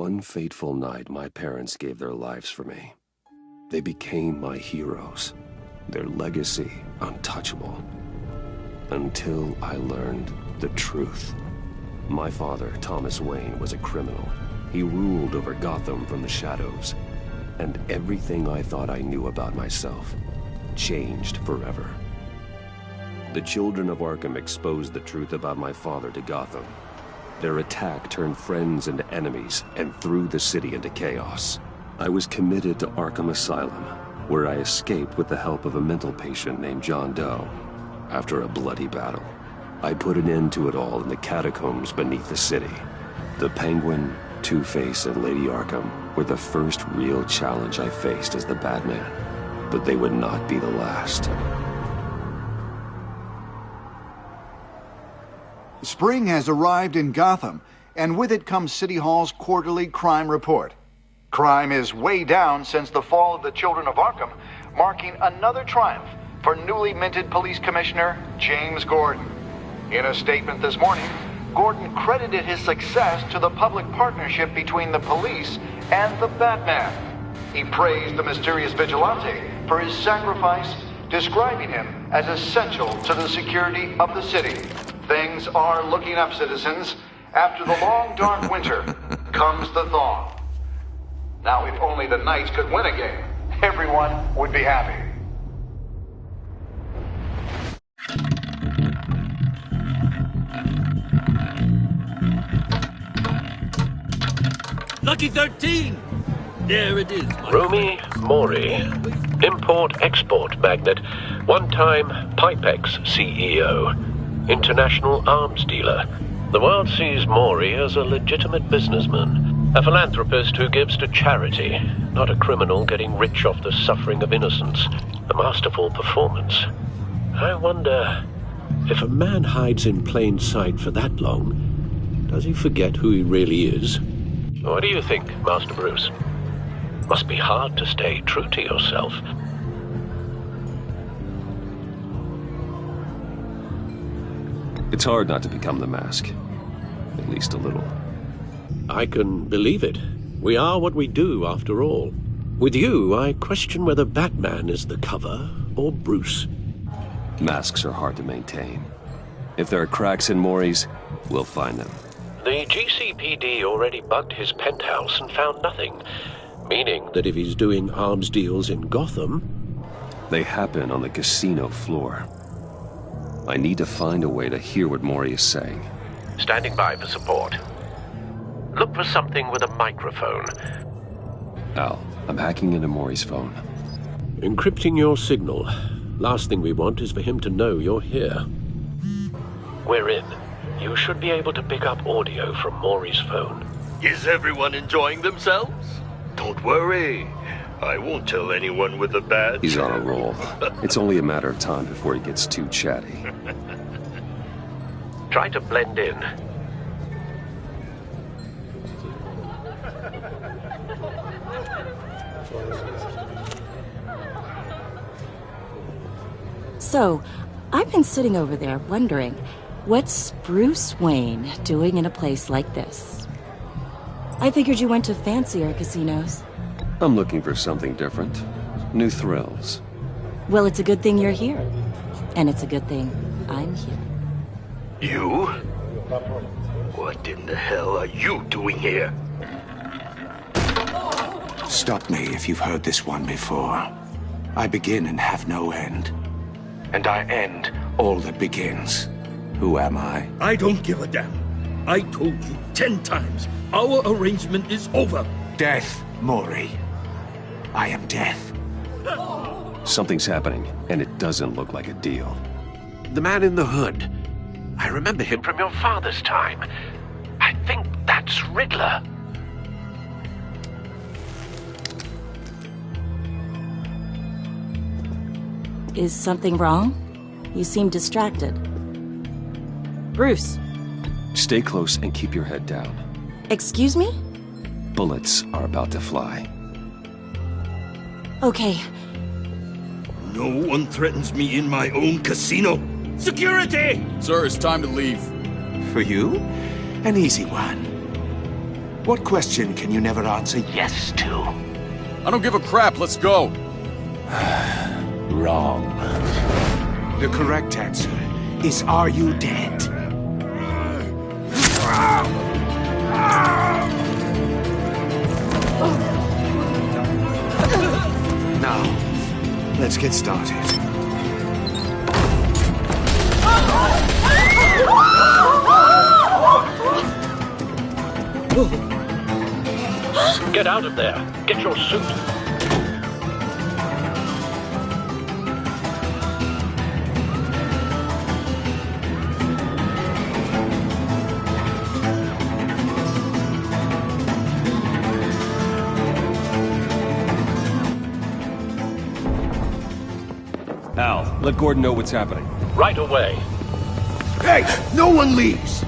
one fateful night, my parents gave their lives for me. They became my heroes, their legacy untouchable. Until I learned the truth. My father, Thomas Wayne, was a criminal. He ruled over Gotham from the shadows. And everything I thought I knew about myself changed forever. The children of Arkham exposed the truth about my father to Gotham. Their attack turned friends into enemies and threw the city into chaos. I was committed to Arkham Asylum, where I escaped with the help of a mental patient named John Doe. After a bloody battle, I put an end to it all in the catacombs beneath the city. The Penguin, Two-Face, and Lady Arkham were the first real challenge I faced as the Batman, but they would not be the last. Spring has arrived in Gotham, and with it comes City Hall's quarterly crime report. Crime is way down since the fall of the Children of Arkham, marking another triumph for newly minted Police Commissioner James Gordon. In a statement this morning, Gordon credited his success to the public partnership between the police and the Batman. He praised the mysterious vigilante for his sacrifice, describing him as essential to the security of the city. Things are looking up, citizens. After the long, dark winter comes the thaw. Now, if only the Knights could win a game, everyone would be happy. Lucky 13! There it is. Romy Mori, import-export magnate, one-time Pipex CEO, international arms dealer. The world sees Mori as a legitimate businessman, a philanthropist who gives to charity, not a criminal getting rich off the suffering of innocence. A masterful performance. I wonder, if a man hides in plain sight for that long, does he forget who he really is? What do you think, Master Bruce? Must be hard to stay true to yourself. It's hard not to become the Mask. At least a little. I can believe it. We are what we do, after all. With you, I question whether Batman is the cover or Bruce. Masks are hard to maintain. If there are cracks in Mori's, we'll find them. The GCPD already bugged his penthouse and found nothing. Meaning that if he's doing arms deals in Gotham... They happen on the casino floor. I need to find a way to hear what Mori is saying. Standing by for support. Look for something with a microphone. Al, I'm hacking into Mori's phone. Encrypting your signal. Last thing we want is for him to know you're here. We're in. You should be able to pick up audio from Mori's phone. Is everyone enjoying themselves? Don't worry. I won't tell anyone with a badge. He's on a roll. It's only a matter of time before he gets too chatty. Try to blend in. So, I've been sitting over there wondering, what's Bruce Wayne doing in a place like this? I figured you went to fancier casinos. I'm looking for something different. New thrills. Well, it's a good thing you're here. And it's a good thing I'm here. You? What in the hell are you doing here? Stop me if you've heard this one before. I begin and have no end. And I end all that begins. Who am I? I don't give a damn. I told you 10 times. Our arrangement is over. Death, Mori. I am death. Something's happening, and it doesn't look like a deal. The man in the hood. I remember him from your father's time. I think that's Riddler. Is something wrong? You seem distracted. Bruce. Stay close and keep your head down. Excuse me? Bullets are about to fly. Okay. No one threatens me in my own casino. Security! Sir, it's time to leave. For you? An easy one. What question can you never answer yes to? I don't give a crap, let's go! Wrong. The correct answer is, are you dead? Now, let's get started. Get out of there. Get your suit. Al, let Gordon know what's happening. Right away. Hey, no one leaves!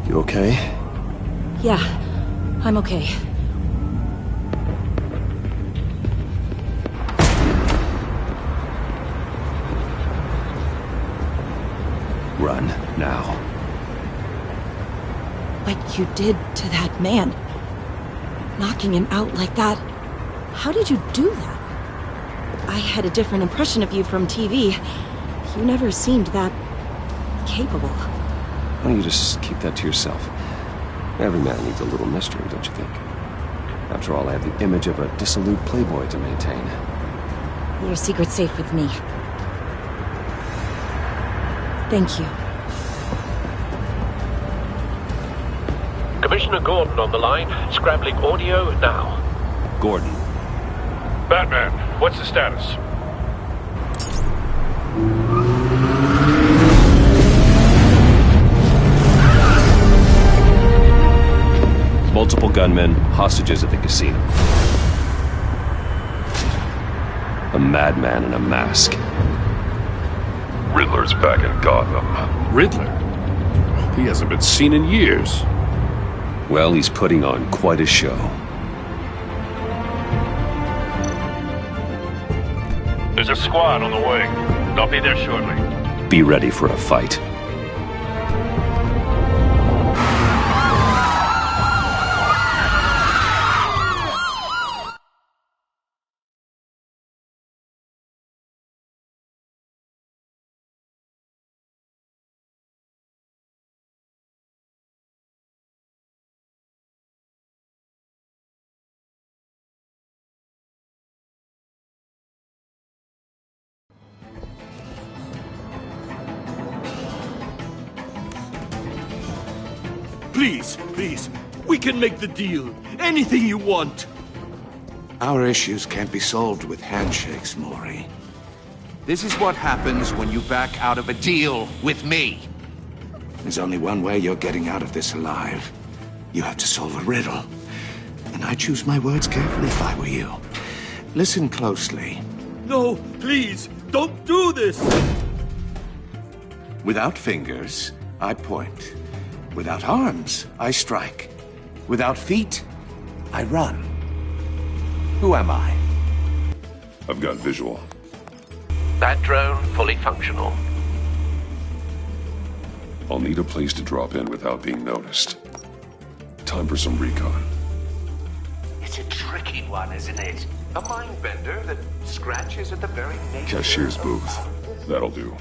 You okay? Yeah, I'm okay. Run, now. What you did to that man. Knocking him out like that. How did you do that? I had a different impression of you from TV. You never seemed that capable. Why don't you just keep that to yourself? Every man needs a little mystery, don't you think? After all, I have the image of a dissolute playboy to maintain. Your secret's safe with me. Thank you. Commissioner Gordon on the line. Scrambling audio now. Gordon. Batman, what's the status? Multiple gunmen, hostages at the casino. A madman in a mask. Riddler's back in Gotham. Riddler? He hasn't been seen in years. Well, he's putting on quite a show. There's a squad on the way. I'll be there shortly. Be ready for a fight. Please, please, we can make the deal. Anything you want. Our issues can't be solved with handshakes, Maury. This is what happens when you back out of a deal with me. There's only one way you're getting out of this alive. You have to solve a riddle. And I choose my words carefully if I were you. Listen closely. No, please, don't do this! Without fingers, I point. Without arms, I strike. Without feet, I run. Who am I? I've got visual. That drone fully functional. I'll need a place to drop in without being noticed. Time for some recon. It's a tricky one, isn't it? A mind bender that scratches at the very nature. Cashier's booth. That'll do.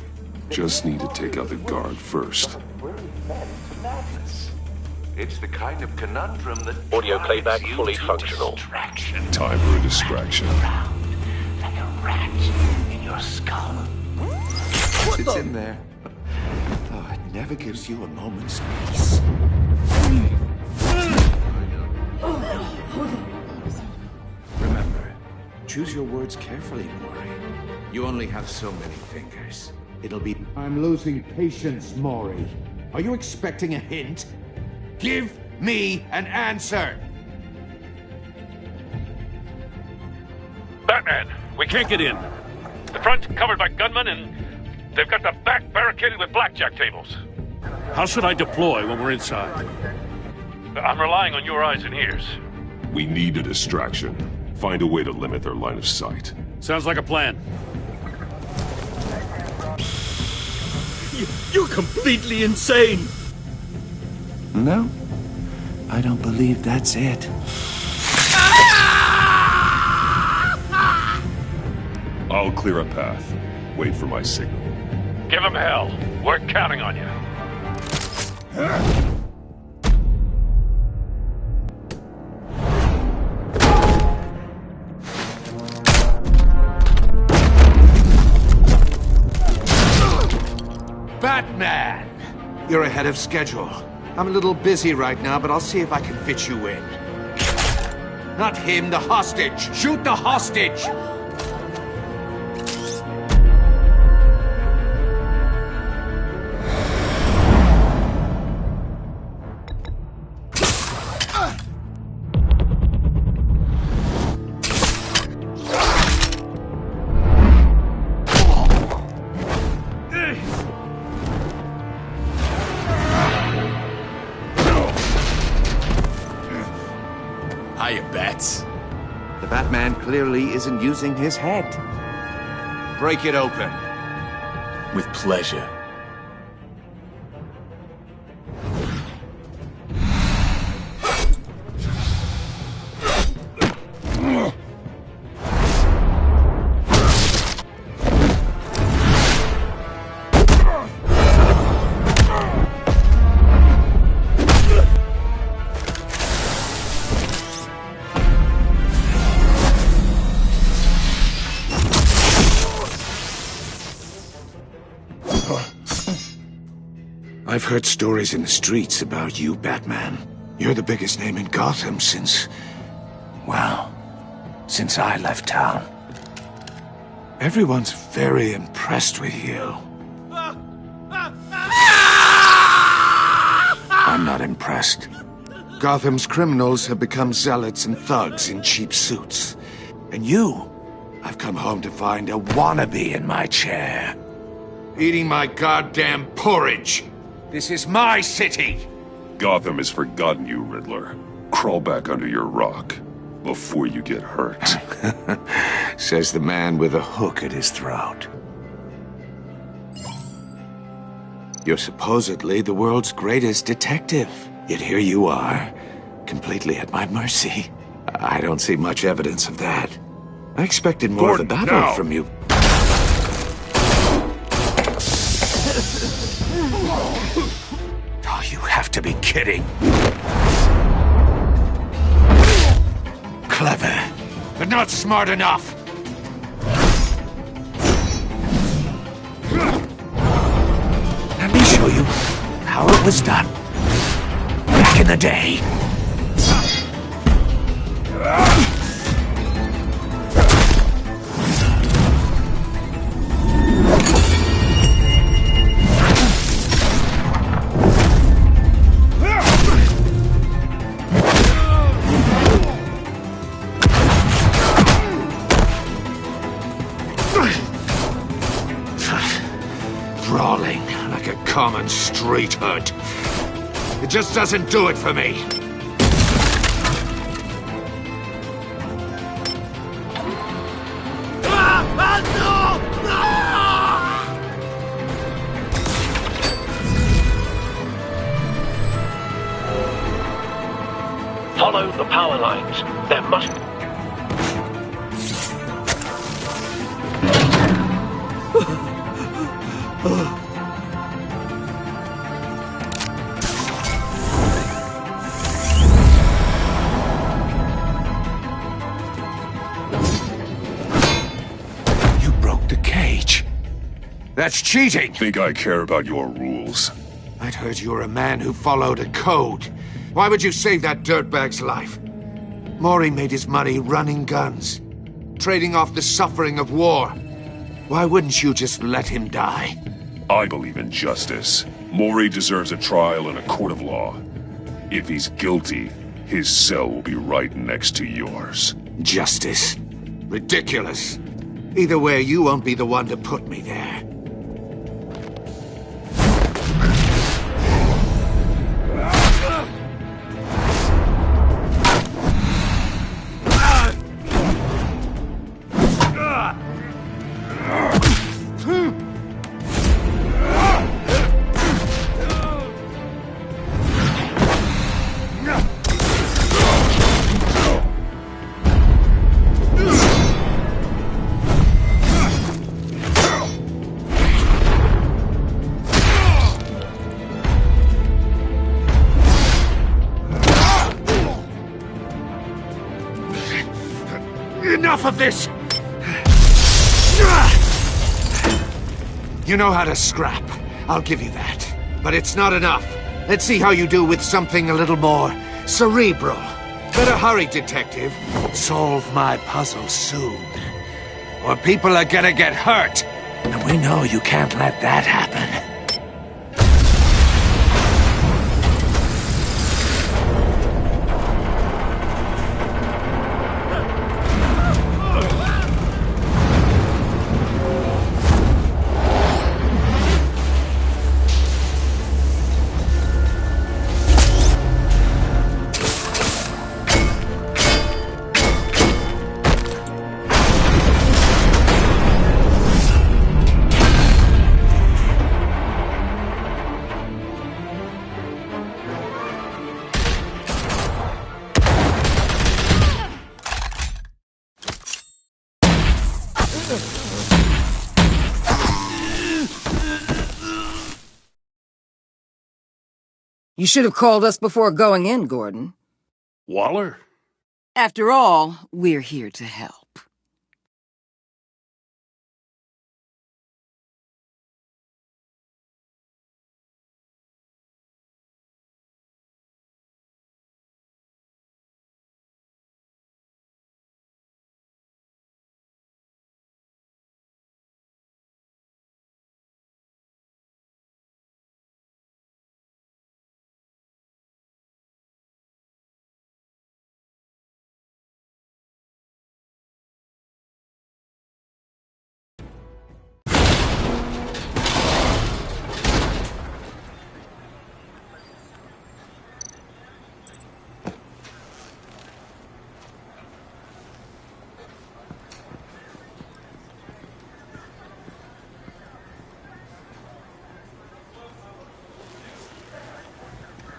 Just need to take out the guard first. It's the kind of conundrum that Audio playback drives you fully to functional. distraction. Time for a distraction. Around like a rat in your skull. It's in there. Oh, it never gives you a moment's peace. Remember, choose your words carefully, Maury. You only have so many fingers. It'll be... I'm losing patience, Maury. Are you expecting a hint? Give me an answer! Batman, we can't get in. The front's covered by gunmen and they've got the back barricaded with blackjack tables. How should I deploy when we're inside? I'm relying on your eyes and ears. We need a distraction. Find a way to limit their line of sight. Sounds like a plan. You're completely insane! No, I don't believe that's it. I'll clear a path. Wait for my signal. Give him hell. We're counting on you. Batman! You're ahead of schedule. I'm a little busy right now, but I'll see if I can fit you in. Not him, the hostage! Shoot the hostage! The Batman clearly isn't using his head. Break it open. With pleasure. I've heard stories in the streets about you, Batman. You're the biggest name in Gotham since I left town. Everyone's very impressed with you. I'm not impressed. Gotham's criminals have become zealots and thugs in cheap suits. And you, I've come home to find a wannabe in my chair. Eating my goddamn porridge. This is my city! Gotham has forgotten you, Riddler. Crawl back under your rock before you get hurt. Says the man with a hook at his throat. You're supposedly the world's greatest detective. Yet here you are, completely at my mercy. I don't see much evidence of that. I expected more of a battle from you. Oh, you have to be kidding. Clever, but not smart enough. Let me show you how it was done back in the day. Brawling like a common street hood. It just doesn't do it for me. Follow the power lines. There must... You broke the cage. That's cheating! Think I care about your rules? I'd heard you were a man who followed a code. Why would you save that dirtbag's life? Maury made his money running guns, trading off the suffering of war. Why wouldn't you just let him die? I believe in justice. Maury deserves a trial in a court of law. If he's guilty, his cell will be right next to yours. Justice? Ridiculous. Either way, you won't be the one to put me there. Enough of this! You know how to scrap. I'll give you that. But it's not enough. Let's see how you do with something a little more cerebral. Better hurry, detective. Solve my puzzle soon. Or people are gonna get hurt. And we know you can't let that happen. You should have called us before going in, Gordon. Waller? After all, we're here to help.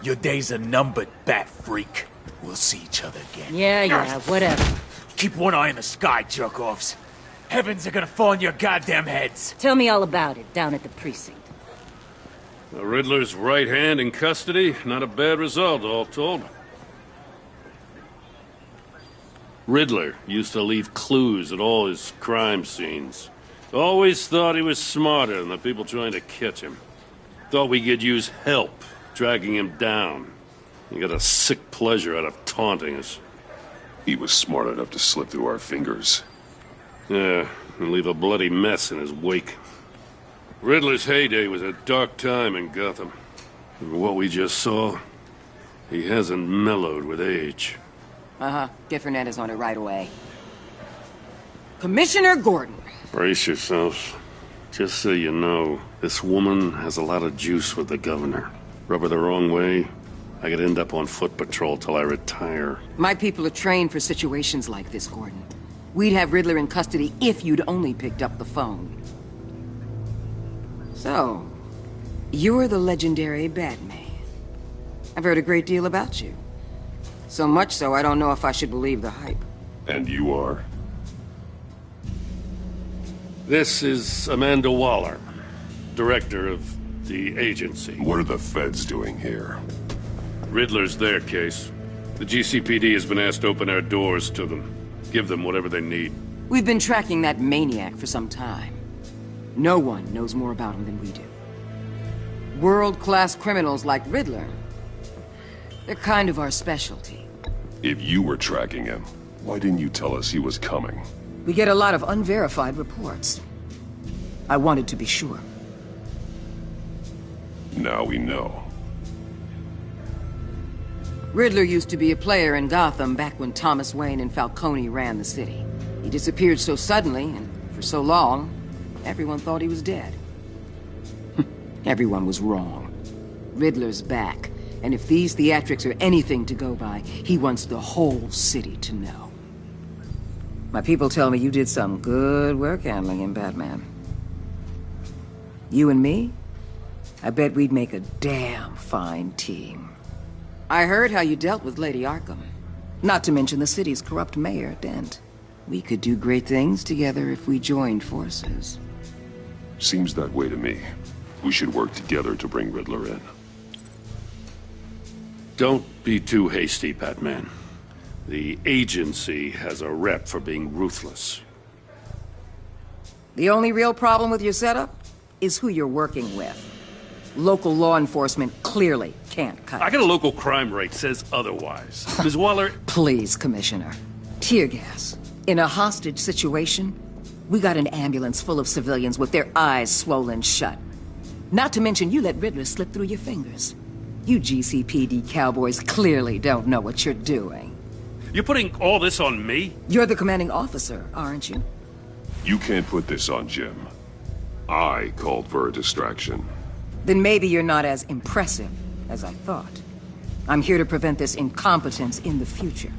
Your days are numbered, bat freak. We'll see each other again. Yeah, whatever. Keep one eye in the sky, jerk-offs. Heavens are gonna fall on your goddamn heads. Tell me all about it, down at the precinct. The Riddler's right hand in custody. Not a bad result, all told. Riddler used to leave clues at all his crime scenes. Always thought he was smarter than the people trying to catch him. Thought we could use help tracking him down. He got a sick pleasure out of taunting us. He was smart enough to slip through our fingers. Yeah, and leave a bloody mess in his wake. Riddler's heyday was a dark time in Gotham. And what we just saw, he hasn't mellowed with age. Get Fernandez on it right away. Commissioner Gordon. Brace yourselves. Just so you know, this woman has a lot of juice with the governor. Rub her the wrong way, I could end up on foot patrol till I retire. My people are trained for situations like this, Gordon. We'd have Riddler in custody if you'd only picked up the phone. So, you're the legendary Batman. I've heard a great deal about you. So much so, I don't know if I should believe the hype. And you are? This is Amanda Waller, director of the agency. What are the feds doing here? Riddler's their case. The GCPD has been asked to open our doors to them. Give them whatever they need. We've been tracking that maniac for some time. No one knows more about him than we do. World-class criminals like Riddler, they're kind of our specialty. If you were tracking him, why didn't you tell us he was coming? We get a lot of unverified reports. I wanted to be sure. Now we know. Riddler used to be a player in Gotham back when Thomas Wayne and Falcone ran the city. He disappeared so suddenly, and for so long, everyone thought he was dead. Everyone was wrong. Riddler's back, and if these theatrics are anything to go by, he wants the whole city to know. My people tell me you did some good work handling him, Batman. You and me? I bet we'd make a damn fine team. I heard how you dealt with Lady Arkham. Not to mention the city's corrupt mayor, Dent. We could do great things together if we joined forces. Seems that way to me. We should work together to bring Riddler in. Don't be too hasty, Batman. The agency has a rep for being ruthless. The only real problem with your setup is who you're working with. Local law enforcement clearly can't cut it. I got a local crime rate says otherwise. Ms. Waller... Please, Commissioner. Tear gas. In a hostage situation, we got an ambulance full of civilians with their eyes swollen shut. Not to mention you let Riddler slip through your fingers. You GCPD cowboys clearly don't know what you're doing. You're putting all this on me? You're the commanding officer, aren't you? You can't put this on Jim. I called for a distraction. Then maybe you're not as impressive as I thought. I'm here to prevent this incompetence in the future.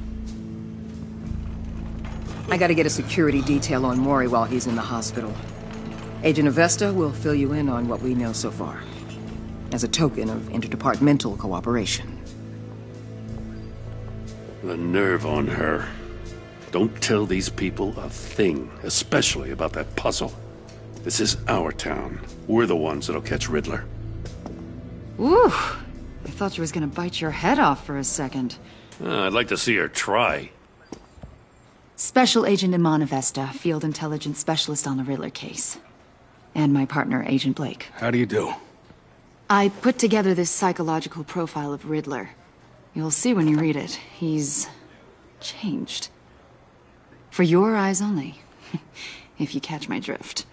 I gotta get a security detail on Maury while he's in the hospital. Agent Avesta will fill you in on what we know so far, as a token of interdepartmental cooperation. The nerve on her. Don't tell these people a thing, especially about that puzzle. This is our town. We're the ones that'll catch Riddler. Ooh, I thought you was gonna bite your head off for a second. I'd like to see her try. Special Agent Iman Avesta, Field Intelligence Specialist on the Riddler case. And my partner, Agent Blake. How do you do? I put together this psychological profile of Riddler. You'll see when you read it. He's changed. For your eyes only, if you catch my drift.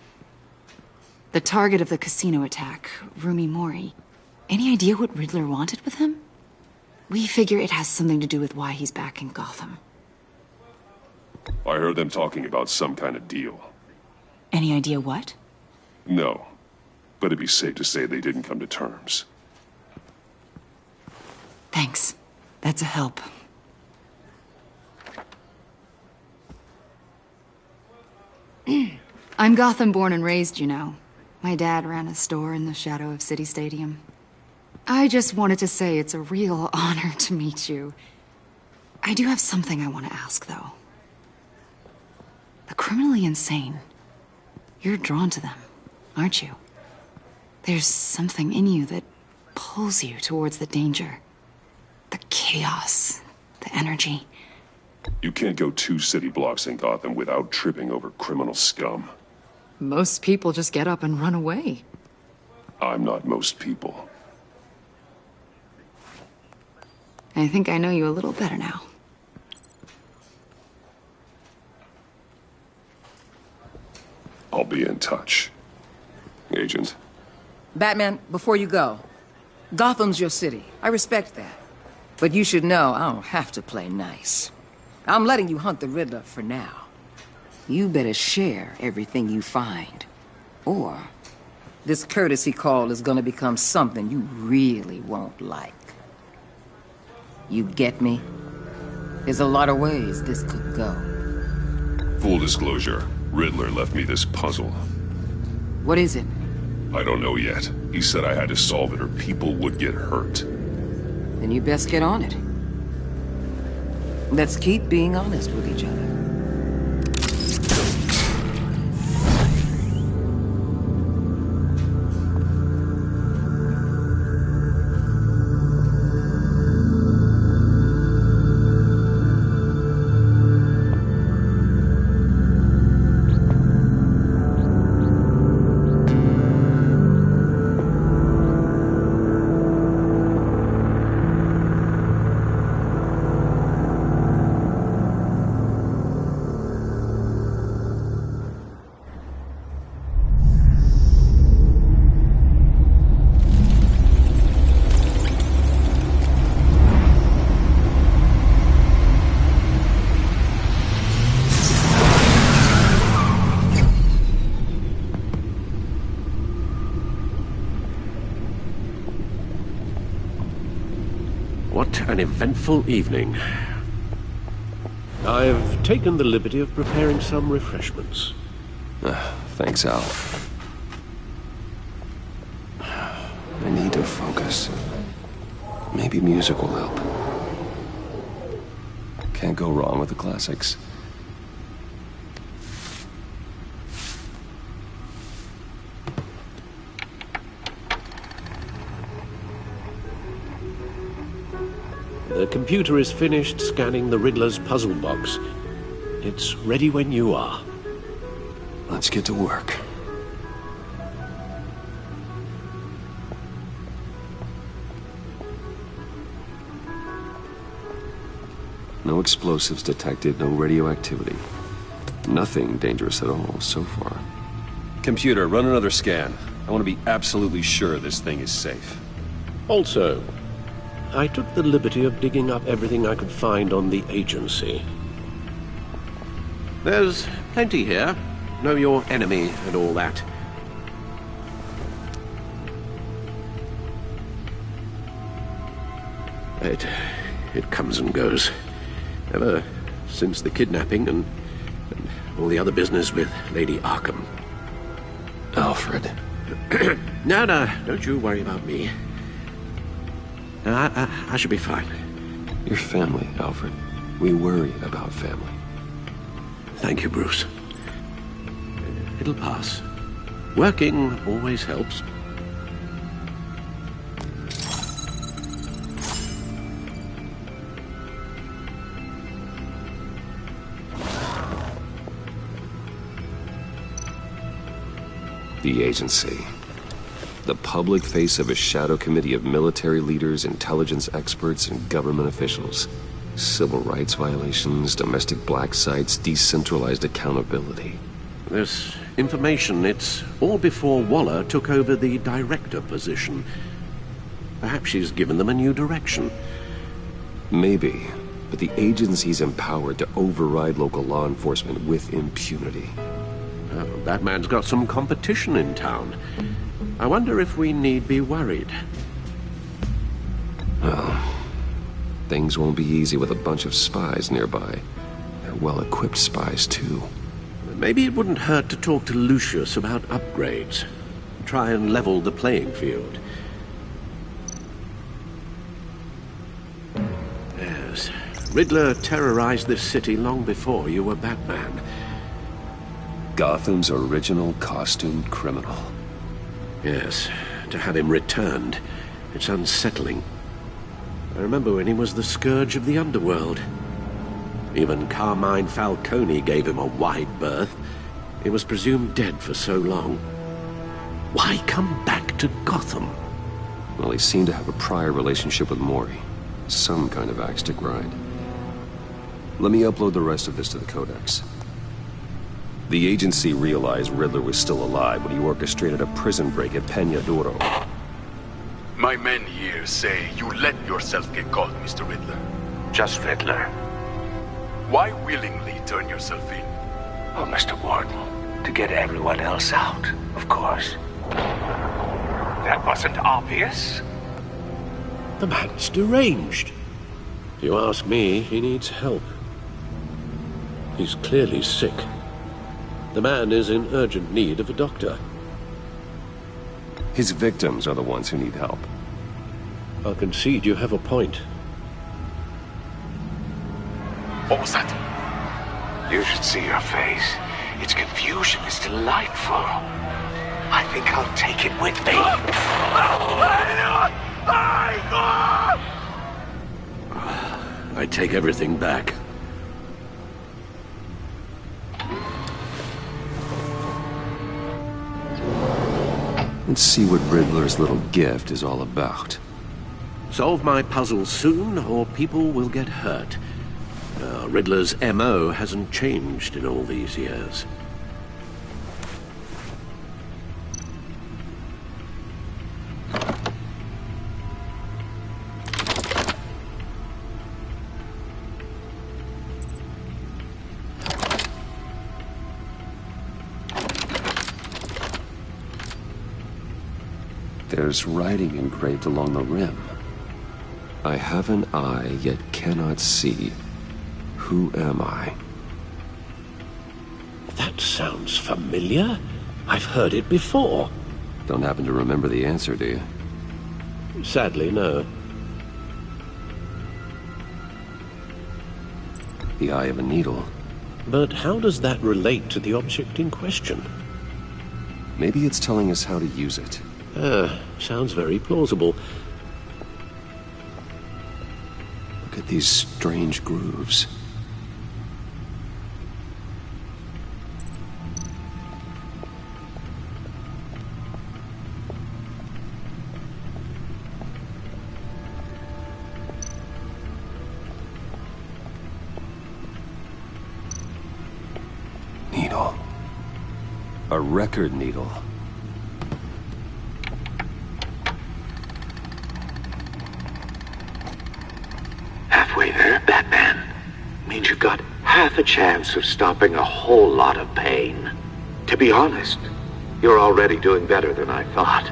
The target of the casino attack, Rumi Mori. Any idea what Riddler wanted with him? We figure it has something to do with why he's back in Gotham. I heard them talking about some kind of deal. Any idea what? No, but it'd be safe to say they didn't come to terms. Thanks. That's a help. I'm Gotham born and raised, you know. My dad ran a store in the shadow of City Stadium. I just wanted to say it's a real honor to meet you. I do have something I want to ask, though. The criminally insane. You're drawn to them, aren't you? There's something in you that pulls you towards the danger. The chaos, the energy. You can't go 2 city blocks in Gotham without tripping over criminal scum. Most people just get up and run away. I'm not most people. I think I know you a little better now. I'll be in touch. Agent. Batman, before you go, Gotham's your city. I respect that. But you should know I don't have to play nice. I'm letting you hunt the Riddler for now. You better share everything you find. Or this courtesy call is gonna become something you really won't like. You get me? There's a lot of ways this could go. Full disclosure, Riddler left me this puzzle. What is it? I don't know yet. He said I had to solve it or people would get hurt. Then you best get on it. Let's keep being honest with each other. What an eventful evening. I've taken the liberty of preparing some refreshments. Thanks, Al. I need to focus. Maybe music will help. Can't go wrong with the classics. The computer is finished scanning the Riddler's puzzle box. It's ready when you are. Let's get to work. No explosives detected, no radioactivity. Nothing dangerous at all so far. Computer, run another scan. I want to be absolutely sure this thing is safe. Also, I took the liberty of digging up everything I could find on the agency. There's plenty here. Know your enemy and all that. It comes and goes. Ever since the kidnapping and all the other business with Lady Arkham. Alfred. No, don't you worry about me. I should be fine. Your family, Alfred. We worry about family. Thank you, Bruce. It'll pass. Working always helps. The agency. The public face of a shadow committee of military leaders, intelligence experts, and government officials. Civil rights violations, domestic black sites, decentralized accountability. This information, it's all before Waller took over the director position. Perhaps she's given them a new direction. Maybe, but the agency's empowered to override local law enforcement with impunity. Oh, Batman's got some competition in town. I wonder if we need be worried. Well, things won't be easy with a bunch of spies nearby. They're well-equipped spies, too. Maybe it wouldn't hurt to talk to Lucius about upgrades. Try and level the playing field. Yes, Riddler terrorized this city long before you were Batman. Gotham's original costumed criminal. Yes, to have him returned, it's unsettling. I remember when he was the scourge of the underworld. Even Carmine Falcone gave him a wide berth. He was presumed dead for so long. Why come back to Gotham? Well, he seemed to have a prior relationship with Mori. Some kind of axe to grind. Let me upload the rest of this to the Codex. The agency realized Riddler was still alive when he orchestrated a prison break at Peña Duro. My men here say you let yourself get caught, Mr. Riddler. Just Riddler. Why willingly turn yourself in? Oh, Mr. Warden, to get everyone else out, of course. That wasn't obvious. The man's deranged. If you ask me, he needs help. He's clearly sick. The man is in urgent need of a doctor. His victims are the ones who need help. I'll concede you have a point. What was that? You should see your face. Its confusion is delightful. I think I'll take it with me. I take everything back. Let's see what Riddler's little gift is all about. Solve my puzzle soon, or people will get hurt. Riddler's M.O. hasn't changed in all these years. There's writing engraved along the rim. I have an eye, yet cannot see. Who am I? That sounds familiar. I've heard it before. Don't happen to remember the answer, do you? Sadly, no. The eye of a needle. But how does that relate to the object in question? Maybe it's telling us how to use it. Sounds very plausible. Look at these strange grooves. Needle. A record needle. Halfway there, Batman. Means you've got half a chance of stopping a whole lot of pain. To be honest, you're already doing better than I thought.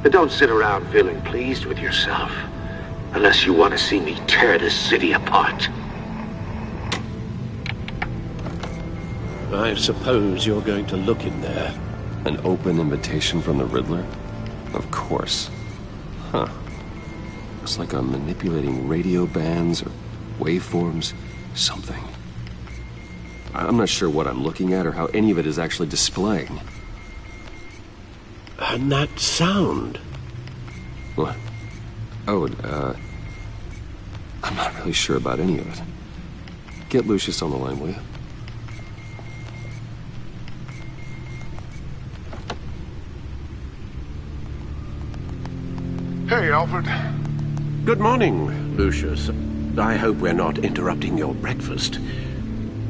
But don't sit around feeling pleased with yourself. Unless you want to see me tear this city apart. I suppose you're going to look in there. An open invitation from the Riddler? Of course. Huh. Looks like I'm manipulating radio bands or waveforms, something. I'm not sure what I'm looking at or how any of it is actually displaying. And that sound? What? Oh, I'm not really sure about any of it. Get Lucius on the line, will you? Hey, Alfred. Good morning, Lucius. I hope we're not interrupting your breakfast.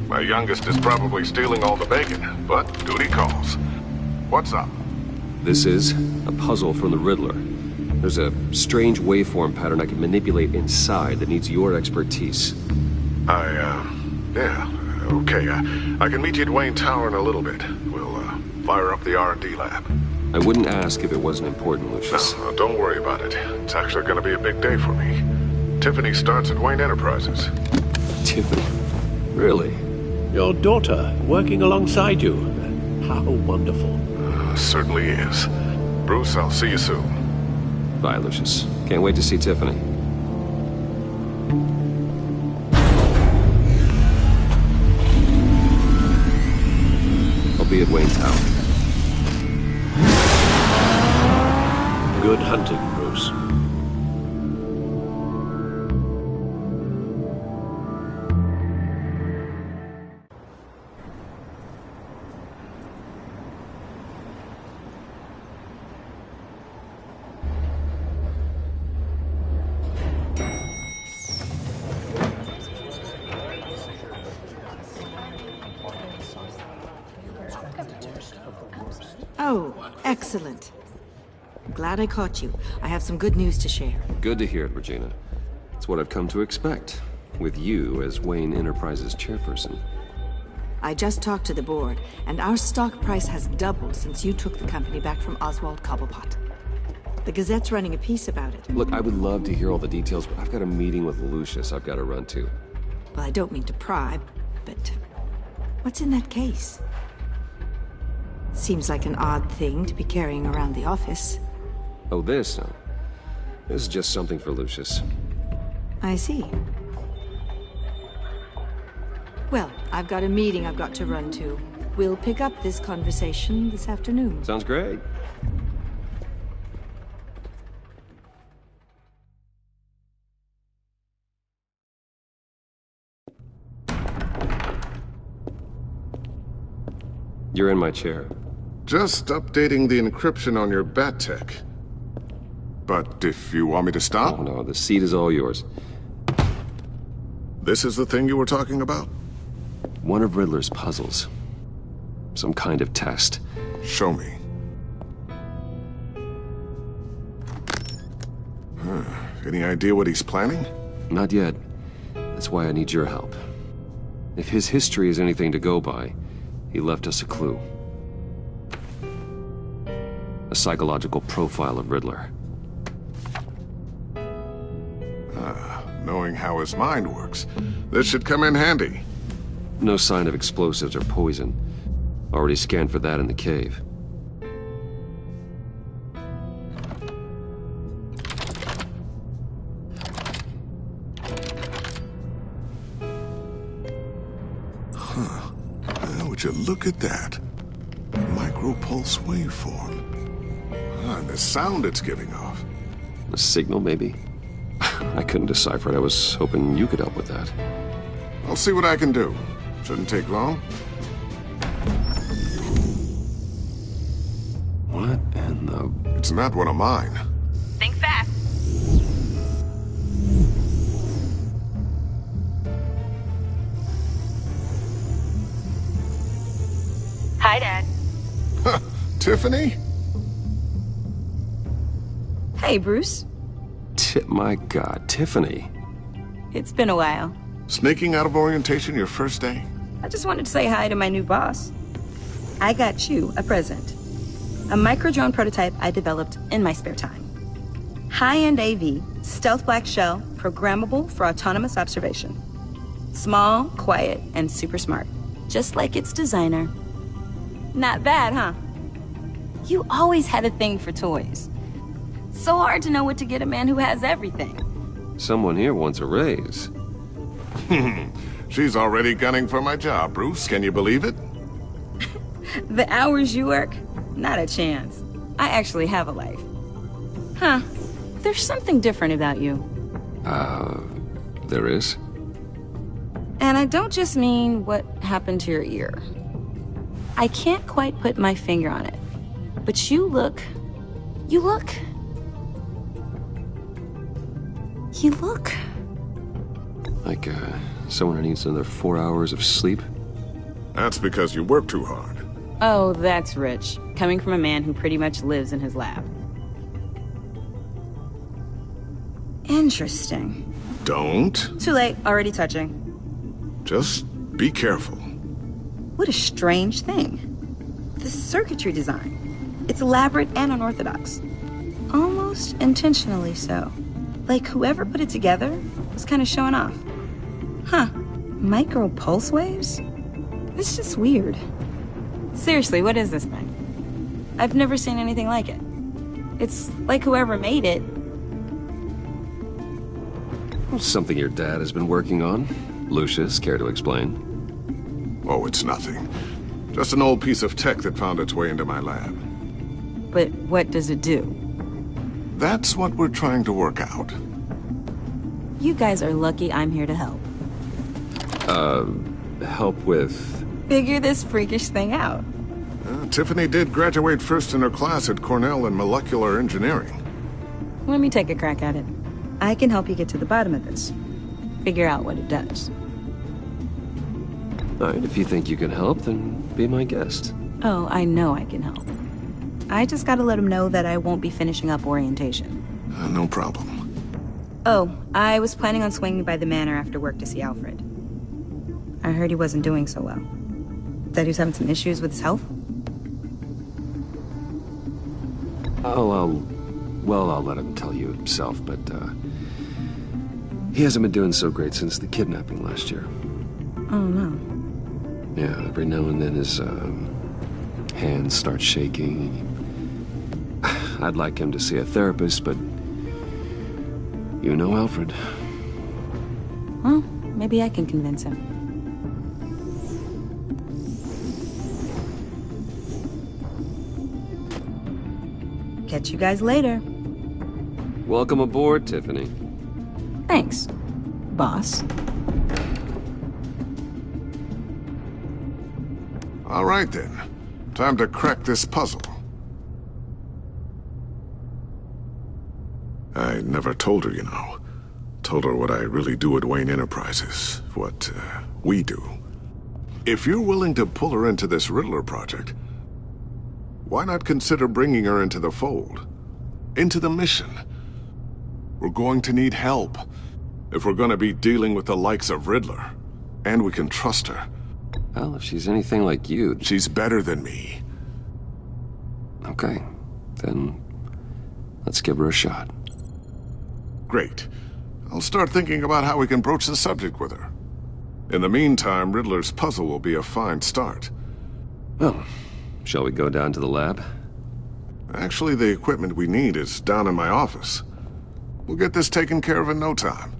My youngest is probably stealing all the bacon, but duty calls. What's up? This is a puzzle from the Riddler. There's a strange waveform pattern I can manipulate inside that needs your expertise. Yeah, okay. I can meet you at Wayne Tower in a little bit. We'll, fire up the R&D lab. I wouldn't ask if it wasn't important, Lucius. No, don't worry about it. It's actually gonna be a big day for me. Tiffany starts at Wayne Enterprises. Tiffany? Really? Your daughter, working alongside you. How wonderful. Certainly is. Bruce, I'll see you soon. Bye, Lucius. Can't wait to see Tiffany. I'll be at Wayne Tower. Good hunting, Bruce. Oh, excellent. Glad I caught you. I have some good news to share. Good to hear it, Regina. It's what I've come to expect, with you as Wayne Enterprises chairperson. I just talked to the board, and our stock price has doubled since you took the company back from Oswald Cobblepot. The Gazette's running a piece about it. Look, I would love to hear all the details, but I've got a meeting with Lucius I've got to run to. Well, I don't mean to pry, but what's in that case? Seems like an odd thing to be carrying around the office. Oh, this? No. This is just something for Lucius. I see. Well, I've got a meeting I've got to run to. We'll pick up this conversation this afternoon. Sounds great. You're in my chair. Just updating the encryption on your bat tech. But if you want me to stop? Oh, no, the seat is all yours. This is the thing you were talking about? One of Riddler's puzzles. Some kind of test. Show me. Any idea what he's planning? Not yet. That's why I need your help. If his history is anything to go by, he left us a clue. A psychological profile of Riddler. Knowing how his mind works, this should come in handy. No sign of explosives or poison. Already scanned for that in the cave. Would you look at that? Micropulse waveform. And the sound it's giving off. A signal, maybe? I couldn't decipher it. I was hoping you could help with that. I'll see what I can do. Shouldn't take long. What in the... It's not one of mine. Think fast. Hi, Dad. Tiffany? Hey, Bruce. My God, Tiffany. It's been a while. Sneaking out of orientation your first day? I just wanted to say hi to my new boss. I got you a present. A micro-drone prototype I developed in my spare time. High-end AV, stealth black shell, programmable for autonomous observation. Small, quiet, and super smart. Just like its designer. Not bad, huh? You always had a thing for toys. So hard to know what to get a man who has everything. Someone here wants a raise. She's already gunning for my job, Bruce. Can you believe it? The hours you work? Not a chance. I actually have a life. Huh. There's something different about you. There is? And I don't just mean what happened to your ear. I can't quite put my finger on it. But you look... Like, someone who needs another 4 hours of sleep? That's because you work too hard. Oh, that's rich. Coming from a man who pretty much lives in his lab. Interesting. Don't. Too late. Already touching. Just be careful. What a strange thing. The circuitry design. It's elaborate and unorthodox. Almost intentionally so. Like whoever put it together was kind of showing off. Huh. Micro pulse waves? It's just weird. Seriously, what is this thing? I've never seen anything like it. It's like whoever made it. Something your dad has been working on. Lucius, care to explain? Oh, it's nothing. Just an old piece of tech that found its way into my lab. But what does it do? That's what we're trying to work out. You guys are lucky I'm here to help. Help with... Figure this freakish thing out. Tiffany did graduate first in her class at Cornell in molecular engineering. Let me take a crack at it. I can help you get to the bottom of this. Figure out what it does. All right, if you think you can help, then be my guest. Oh, I know I can help. I just gotta let him know that I won't be finishing up orientation. No problem. Oh, I was planning on swinging by the manor after work to see Alfred. I heard he wasn't doing so well. That he was having some issues with his health? I'll let him tell you himself, but, he hasn't been doing so great since the kidnapping last year. Oh, no. Yeah, every now and then his, hands start shaking. I'd like him to see a therapist, but you know Alfred. Well, maybe I can convince him. Catch you guys later. Welcome aboard, Tiffany. Thanks, boss. All right, then. Time to crack this puzzle. I never told her, you know. Told her what I really do at Wayne Enterprises. What, we do. If you're willing to pull her into this Riddler project, why not consider bringing her into the fold? Into the mission? We're going to need help. If we're going to be dealing with the likes of Riddler. And we can trust her. Well, if she's anything like you... She's better than me. Okay. Then let's give her a shot. Great. I'll start thinking about how we can broach the subject with her. In the meantime, Riddler's puzzle will be a fine start. Well, shall we go down to the lab? Actually, the equipment we need is down in my office. We'll get this taken care of in no time.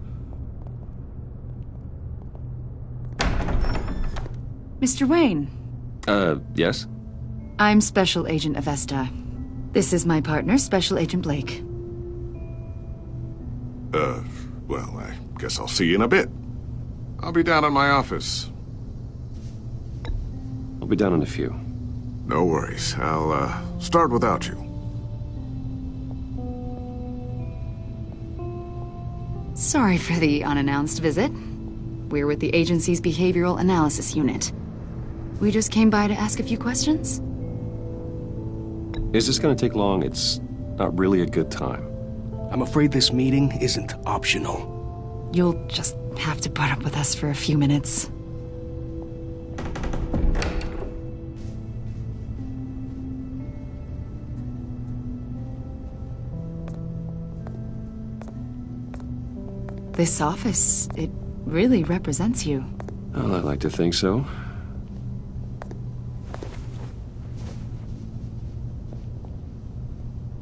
Mr. Wayne. Yes? I'm Special Agent Avesta. This is my partner, Special Agent Blake. Well, I guess I'll see you in a bit. I'll be down at my office. I'll be down in a few. No worries. I'll, start without you. Sorry for the unannounced visit. We're with the agency's behavioral analysis unit. We just came by to ask a few questions. Is this gonna take long? It's not really a good time. I'm afraid this meeting isn't optional. You'll just have to put up with us for a few minutes. This office, it really represents you. Well, I like to think so.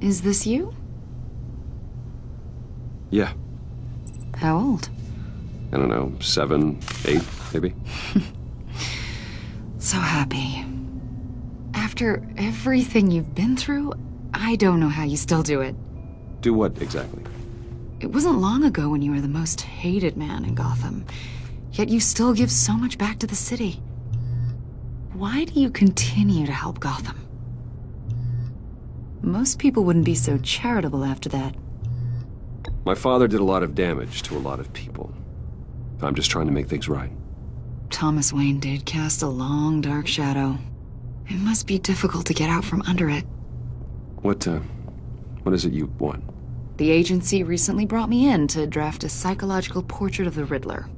Is this you? Yeah. How old? I don't know, 7, 8, maybe? So happy. After everything you've been through, I don't know how you still do it. Do what, exactly? It wasn't long ago when you were the most hated man in Gotham, yet you still give so much back to the city. Why do you continue to help Gotham? Most people wouldn't be so charitable after that. My father did a lot of damage to a lot of people. I'm just trying to make things right. Thomas Wayne did cast a long, dark shadow. It must be difficult to get out from under it. What is it you want? The agency recently brought me in to draft a psychological portrait of the Riddler.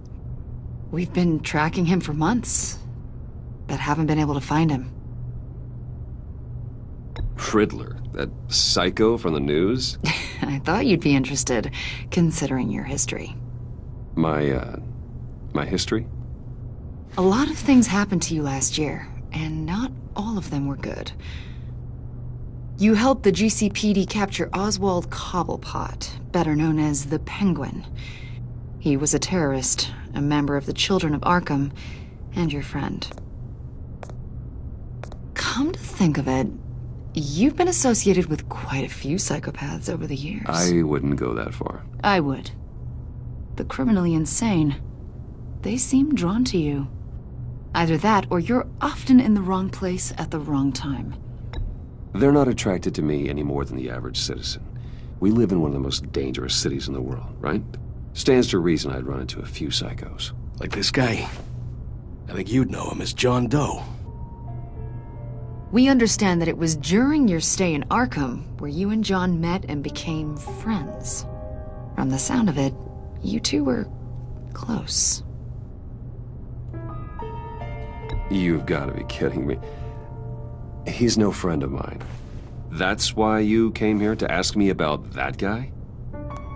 We've been tracking him for months, but haven't been able to find him. Riddler? That psycho from the news? I thought you'd be interested, considering your history. My history? A lot of things happened to you last year, and not all of them were good. You helped the GCPD capture Oswald Cobblepot, better known as the Penguin. He was a terrorist, a member of the Children of Arkham, and your friend. Come to think of it, you've been associated with quite a few psychopaths over the years. I wouldn't go that far. I would. The criminally insane. They seem drawn to you. Either that, or you're often in the wrong place at the wrong time. They're not attracted to me any more than the average citizen. We live in one of the most dangerous cities in the world, right? Stands to reason I'd run into a few psychos. Like this guy. I think you'd know him as John Doe. We understand that it was during your stay in Arkham where you and John met and became friends. From the sound of it, you two were close. You've got to be kidding me. He's no friend of mine. That's why you came here to ask me about that guy?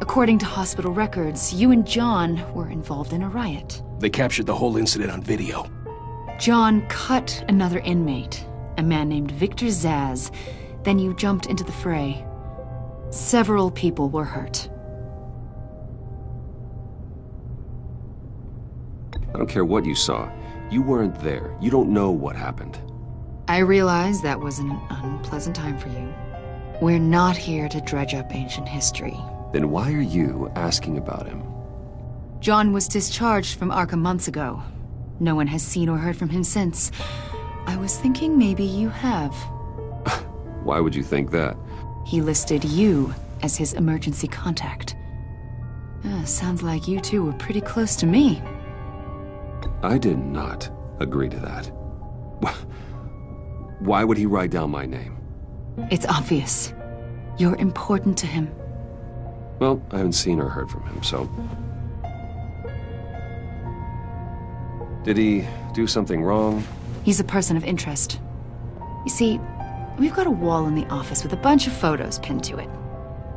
According to hospital records, you and John were involved in a riot. They captured the whole incident on video. John cut another inmate, a man named Victor Zsasz. Then you jumped into the fray. Several people were hurt. I don't care what you saw. You weren't there. You don't know what happened. I realize that was an unpleasant time for you. We're not here to dredge up ancient history. Then why are you asking about him? John was discharged from Arkham months ago. No one has seen or heard from him since. I was thinking maybe you have. Why would you think that? He listed you as his emergency contact. Sounds like you two were pretty close to me. I did not agree to that. Why would he write down my name? It's obvious. You're important to him. Well, I haven't seen or heard from him, so... Did he do something wrong? He's a person of interest. You see, we've got a wall in the office with a bunch of photos pinned to it.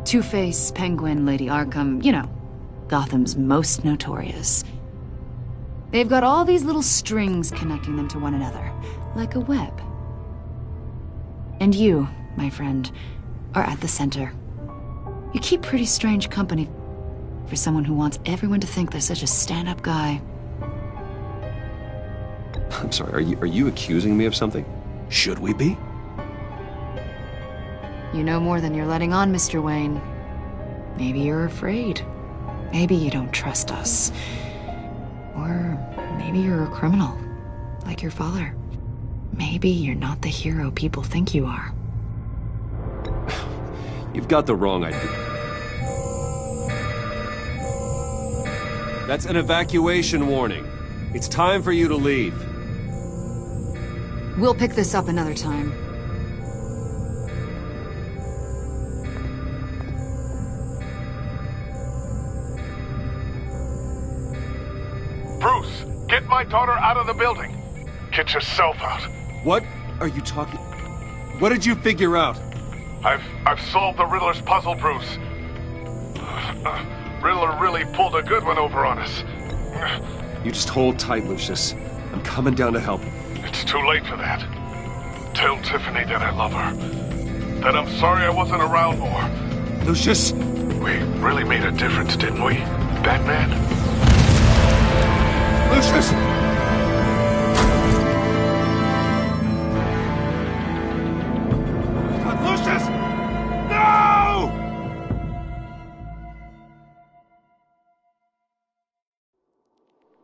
Two-Face, Penguin, Lady Arkham, you know, Gotham's most notorious. They've got all these little strings connecting them to one another, like a web. And you, my friend, are at the center. You keep pretty strange company for someone who wants everyone to think they're such a stand-up guy. I'm sorry, are you accusing me of something? Should we be? You know more than you're letting on, Mr. Wayne. Maybe you're afraid. Maybe you don't trust us. Or maybe you're a criminal, like your father. Maybe you're not the hero people think you are. You've got the wrong idea. That's an evacuation warning. It's time for you to leave. We'll pick this up another time. Bruce, get my daughter out of the building. Get yourself out. What are you talking... What did you figure out? I've solved the Riddler's puzzle, Bruce. Riddler really pulled a good one over on us. You just hold tight, Lucius. I'm coming down to help. It's too late for that. Tell Tiffany that I love her. That I'm sorry I wasn't around more. Lucius! We really made a difference, didn't we, Batman? Lucius! Lucius! No!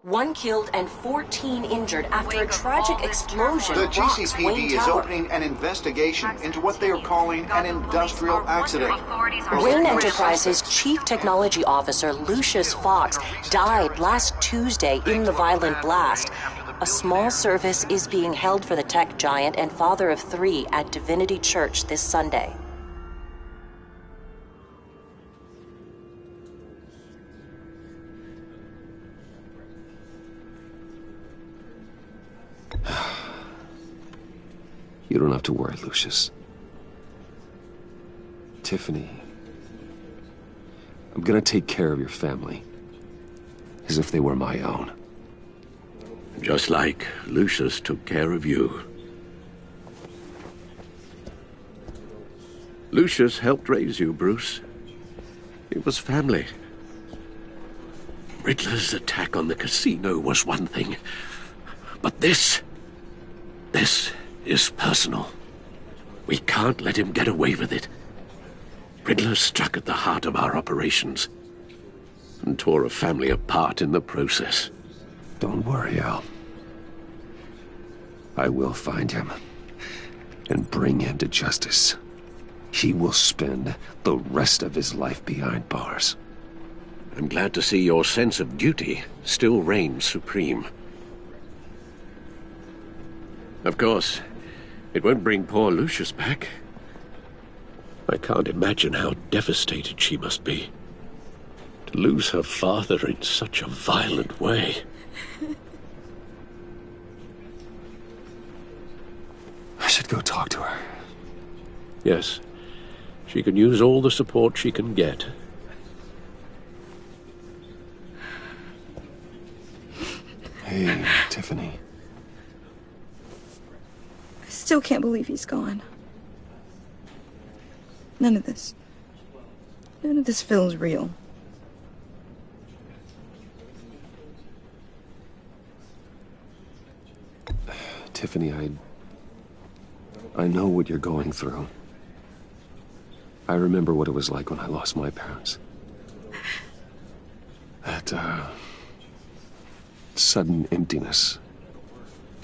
One killed and 14 injured after a tragic explosion. The rocks GCPD Wayne is Tower. opening an investigation into what they are calling an industrial accident. Wayne Enterprises Chief Technology Officer Lucius Fox died last Tuesday in the violent blast. A small service is being held for the tech giant and father of 3 at Divinity Church this Sunday. You don't have to worry, Lucius. Tiffany, I'm gonna take care of your family. As if they were my own. Just like Lucius took care of you. Lucius helped raise you, Bruce. It was family. Riddler's attack on the casino was one thing. But this is personal. We can't let him get away with it. Riddler struck at the heart of our operations and tore a family apart in the process. Don't worry, Al. I will find him and bring him to justice. He will spend the rest of his life behind bars. I'm glad to see your sense of duty still reigns supreme. Of course, it won't bring poor Lucius back. I can't imagine how devastated she must be. To lose her father in such a violent way. I should go talk to her. Yes, she can use all the support she can get. Hey, Tiffany. I still can't believe he's gone. None of this feels real. Tiffany, I know what you're going through. I remember what it was like when I lost my parents. That, sudden emptiness.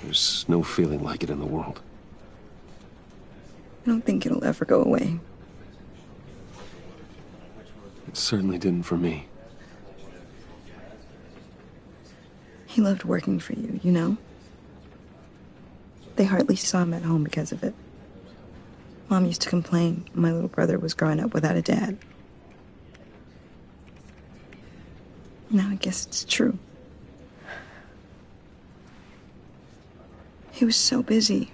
There's no feeling like it in the world. I don't think it'll ever go away. It certainly didn't for me. He loved working for you, you know? They hardly saw him at home because of it. Mom used to complain my little brother was growing up without a dad. Now I guess it's true. He was so busy.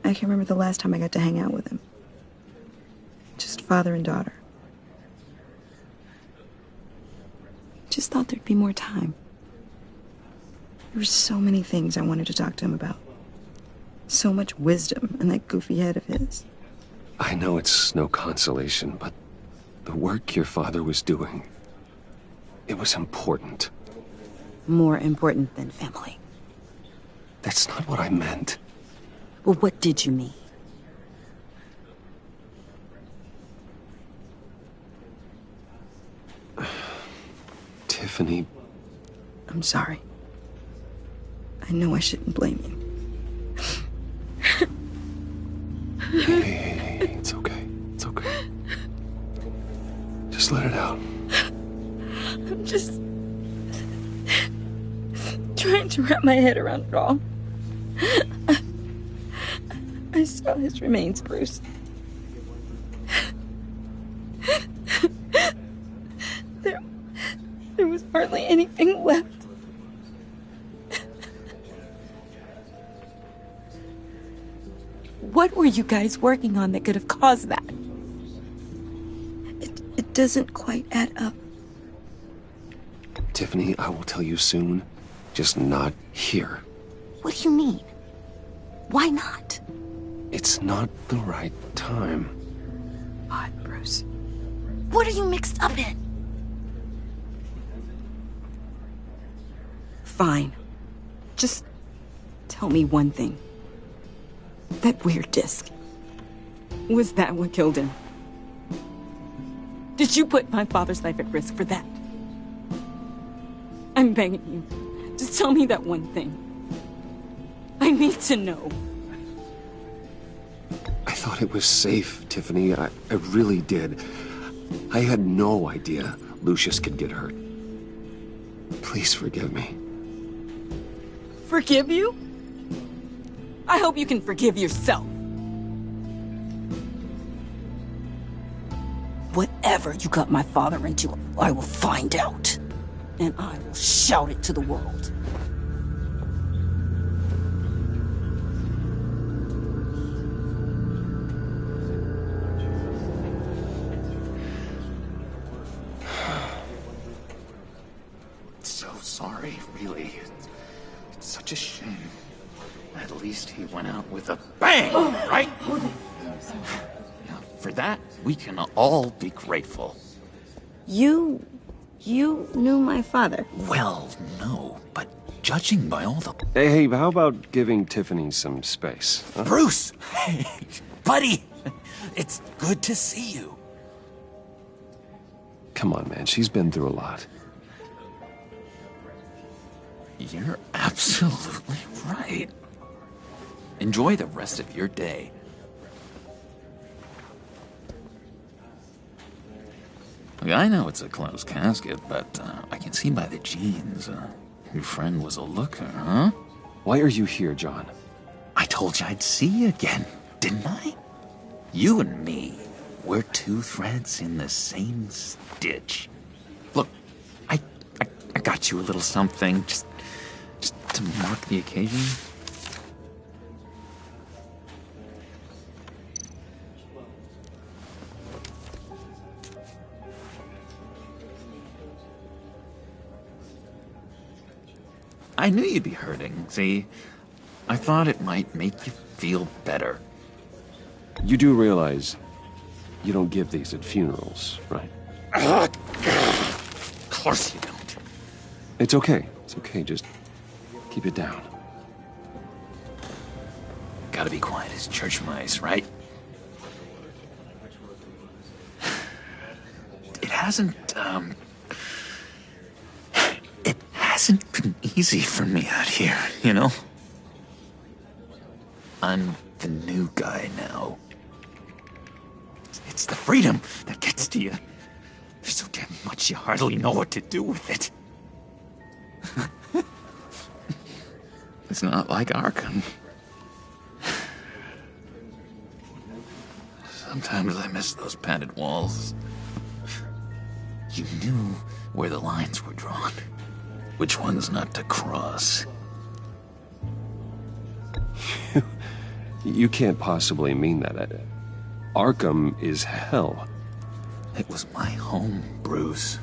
I can't remember the last time I got to hang out with him. Just father and daughter. Just thought there'd be more time. There were so many things I wanted to talk to him about. So much wisdom in that goofy head of his. I know it's no consolation, but the work your father was doing, it was important. More important than family. That's not what I meant. Well, what did you mean? Tiffany. I'm sorry. I know I shouldn't blame you. Hey, it's okay. It's okay. Just let it out. I'm just trying to wrap my head around it all. I saw his remains, Bruce. There was hardly anything left. What were you guys working on that could have caused that? It doesn't quite add up. Tiffany, I will tell you soon. Just not here. What do you mean? Why not? It's not the right time. God, Bruce. What are you mixed up in? Fine. Just tell me one thing. That weird disc. Was that what killed him? Did you put my father's life at risk for that? I'm begging you. Just tell me that one thing. I need to know. I thought it was safe, Tiffany. I really did. I had no idea Lucius could get hurt. Please forgive me. Forgive you? I hope you can forgive yourself. Whatever you got my father into, I will find out. And I will shout it to the world. So sorry, really. It's such a shame. At least he went out with a bang, right? For that, we can all be grateful. You knew my father? Well, no, but judging by all the... Hey, how about giving Tiffany some space? Huh? Bruce! Hey, buddy! It's good to see you. Come on, man. She's been through a lot. You're absolutely right. Enjoy the rest of your day. Look, I know it's a closed casket, but I can see by the jeans, your friend was a looker, huh? Why are you here, John? I told you I'd see you again, didn't I? You and me, we're two threads in the same stitch. Look, I got you a little something, just to mark the occasion. I knew you'd be hurting, see? I thought it might make you feel better. You do realize you don't give these at funerals, right? Of course you don't. It's okay. It's okay. Just keep it down. Gotta be quiet as church mice, right? It hasn't been easy for me out here, you know? I'm the new guy now. It's the freedom that gets to you. There's so damn much you hardly know what to do with it. It's not like Arkham. Sometimes I miss those padded walls. You knew where the lines were drawn. Which ones not to cross. You can't possibly mean that. Arkham is hell. It was my home, Bruce.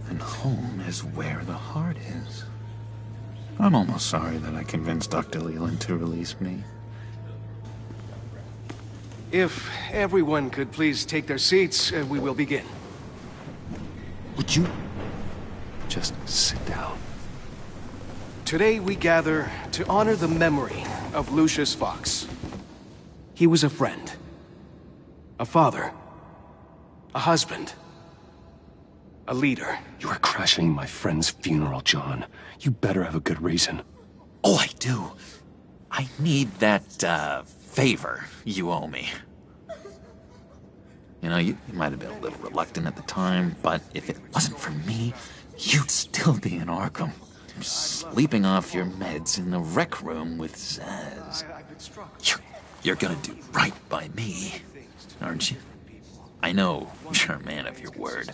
And home is where the heart is. I'm almost sorry that I convinced Dr. Leland to release me. If everyone could please take their seats, we will begin. Would you... Just sit down. Today we gather to honor the memory of Lucius Fox. He was a friend, a father, a husband, a leader. You are crashing my friend's funeral, John. You better have a good reason. Oh, I do. I need that, favor you owe me. You know, you might have been a little reluctant at the time, but if it wasn't for me, you'd still be in Arkham. Sleeping off your meds in the rec room with Zaz. You're gonna do right by me, aren't you? I know you're a man of your word.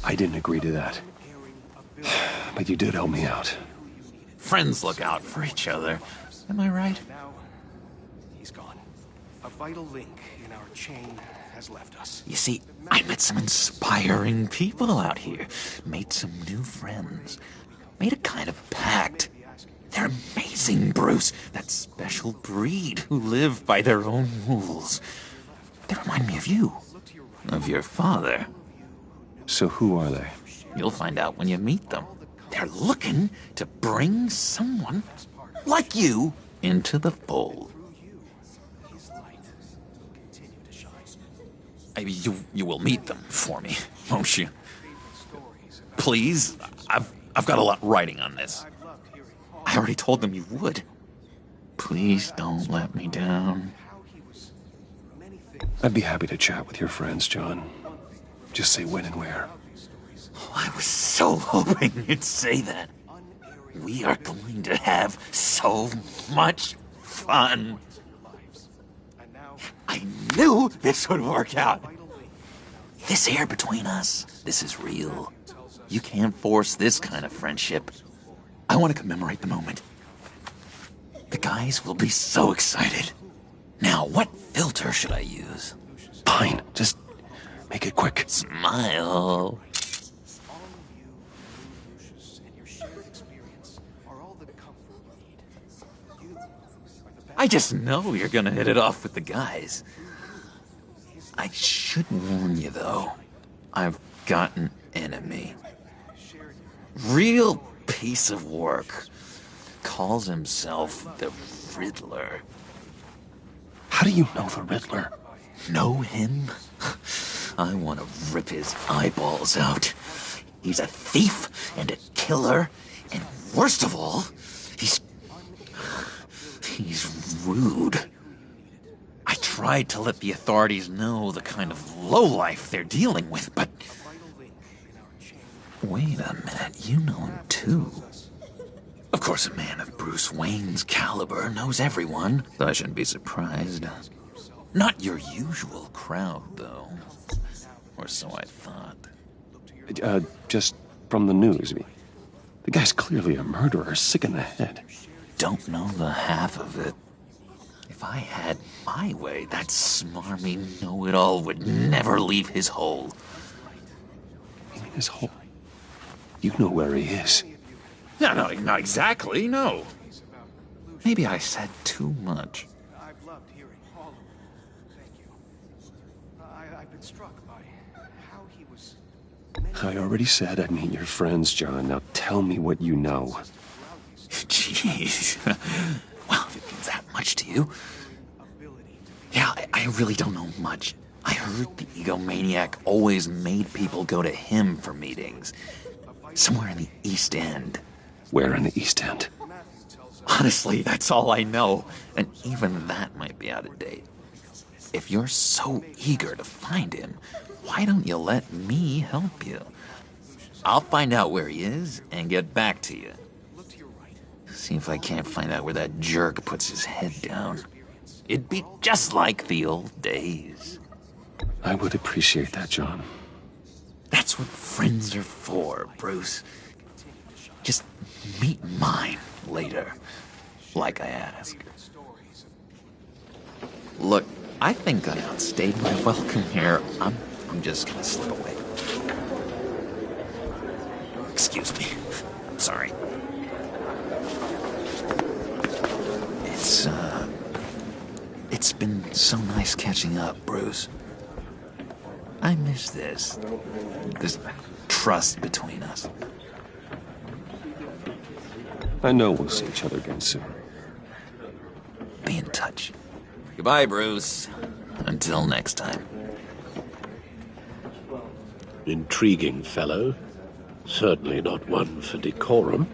I didn't agree to that. But you did help me out. Friends look out for each other. Am I right? Now, he's gone. A vital link in our chain has left us. You see, I met some inspiring people out here. Made some new friends. Made a kind of pact. They're amazing, Bruce. That special breed who live by their own rules. They remind me of you. Of your father. So who are they? You'll find out when you meet them. They're looking to bring someone like you into the fold. You will meet them for me, won't you? Please, I've got a lot writing on this. I already told them you would. Please don't let me down. I'd be happy to chat with your friends, John. Just say when and where. Oh, I was so hoping you'd say that. We are going to have so much fun. I knew this would work out. This air between us, this is real. You can't force this kind of friendship. I want to commemorate the moment. The guys will be so excited. Now, what filter should I use? Fine, just make it quick. Smile. I just know you're gonna hit it off with the guys. I should warn you, though. I've got an enemy. Real piece of work. Calls himself the Riddler. How do you know the Riddler? Know him? I want to rip his eyeballs out. He's a thief and a killer, and worst of all, he's rude. I tried to let the authorities know the kind of lowlife they're dealing with, but... Wait a minute, you know him too. Of course, a man of Bruce Wayne's caliber knows everyone, so I shouldn't be surprised. Not your usual crowd, though. Or so I thought. Just from the news. The guy's clearly a murderer, sick in the head. Don't know the half of it. If I had my way, that smarmy know-it-all would never leave his hole. You mean his hole? You know where he is. No, not exactly, no. Maybe I said too much. I've loved hearing all of them. Thank you. I've been struck by how he was... I already said I'd meet your friends, John. Now tell me what you know. Jeez. Well, if it means that much to you. Yeah, I really don't know much. I heard the egomaniac always made people go to him for meetings. Somewhere in the East End. Where in the East End? Honestly, that's all I know. And even that might be out of date. If you're so eager to find him, why don't you let me help you? I'll find out where he is and get back to you. See if I can't find out where that jerk puts his head down. It'd be just like the old days. I would appreciate that, John. That's what friends are for, Bruce. Just meet mine later, like I asked. Look, I think I outstayed my welcome here. I'm just gonna slip away. Excuse me. Sorry. It's been so nice catching up, Bruce. I miss this trust between us. I know we'll see each other again soon. Be in touch. Goodbye, Bruce. Until next time. Intriguing fellow. Certainly not one for decorum.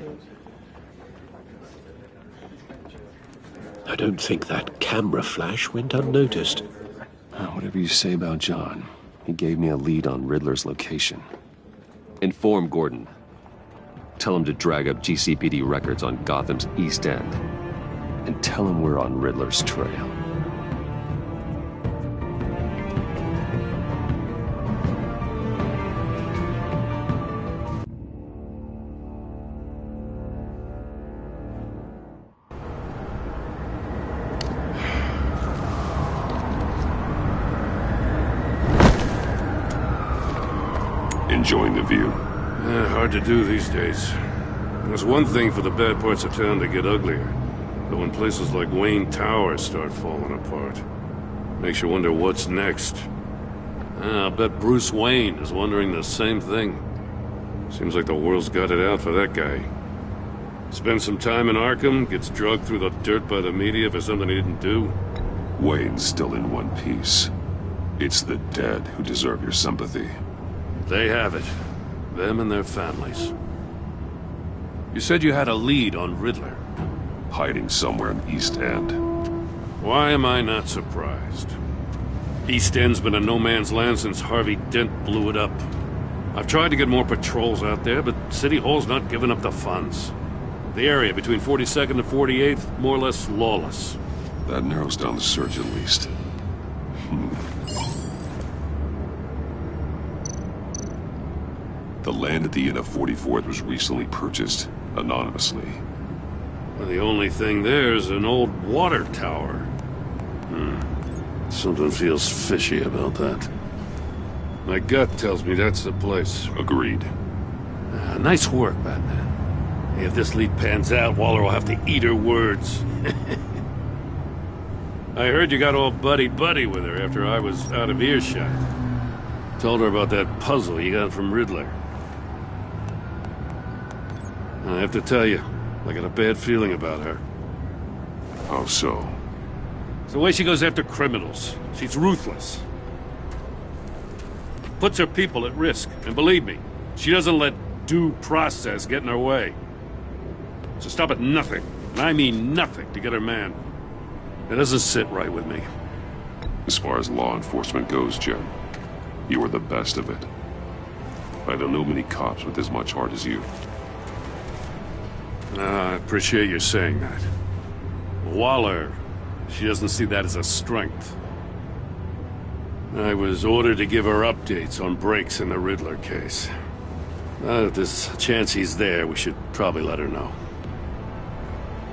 I don't think that camera flash went unnoticed. Whatever you say about John, he gave me a lead on Riddler's location. Inform Gordon. Tell him to drag up GCPD records on Gotham's East End. And tell him we're on Riddler's trail. Enjoying the view? Yeah, hard to do these days. There's one thing for the bad parts of town to get uglier. But when places like Wayne Tower start falling apart, makes you wonder what's next. I'll bet Bruce Wayne is wondering the same thing. Seems like the world's got it out for that guy. Spends some time in Arkham, gets drugged through the dirt by the media for something he didn't do. Wayne's still in one piece. It's the dead who deserve your sympathy. They have it. Them and their families. You said you had a lead on Riddler. Hiding somewhere in East End. Why am I not surprised? East End's been a no-man's land since Harvey Dent blew it up. I've tried to get more patrols out there, but City Hall's not giving up the funds. The area between 42nd and 48th, more or less lawless. That narrows down the search at least. The land at the end of 44th was recently purchased, anonymously. Well, the only thing there is an old water tower. Something feels fishy about that. My gut tells me that's the place. Agreed. Nice work, Batman. If this lead pans out, Waller will have to eat her words. I heard you got all buddy-buddy with her after I was out of earshot. Told her about that puzzle you got from Riddler. I have to tell you, I got a bad feeling about her. How so? It's the way she goes after criminals. She's ruthless. Puts her people at risk. And believe me, she doesn't let due process get in her way. So stop at nothing, and I mean nothing, to get her man. It doesn't sit right with me. As far as law enforcement goes, Jim, you are the best of it. I don't know many cops with as much heart as you. I appreciate you saying that. Waller, she doesn't see that as a strength. I was ordered to give her updates on breaks in the Riddler case. If there's a chance he's there, we should probably let her know.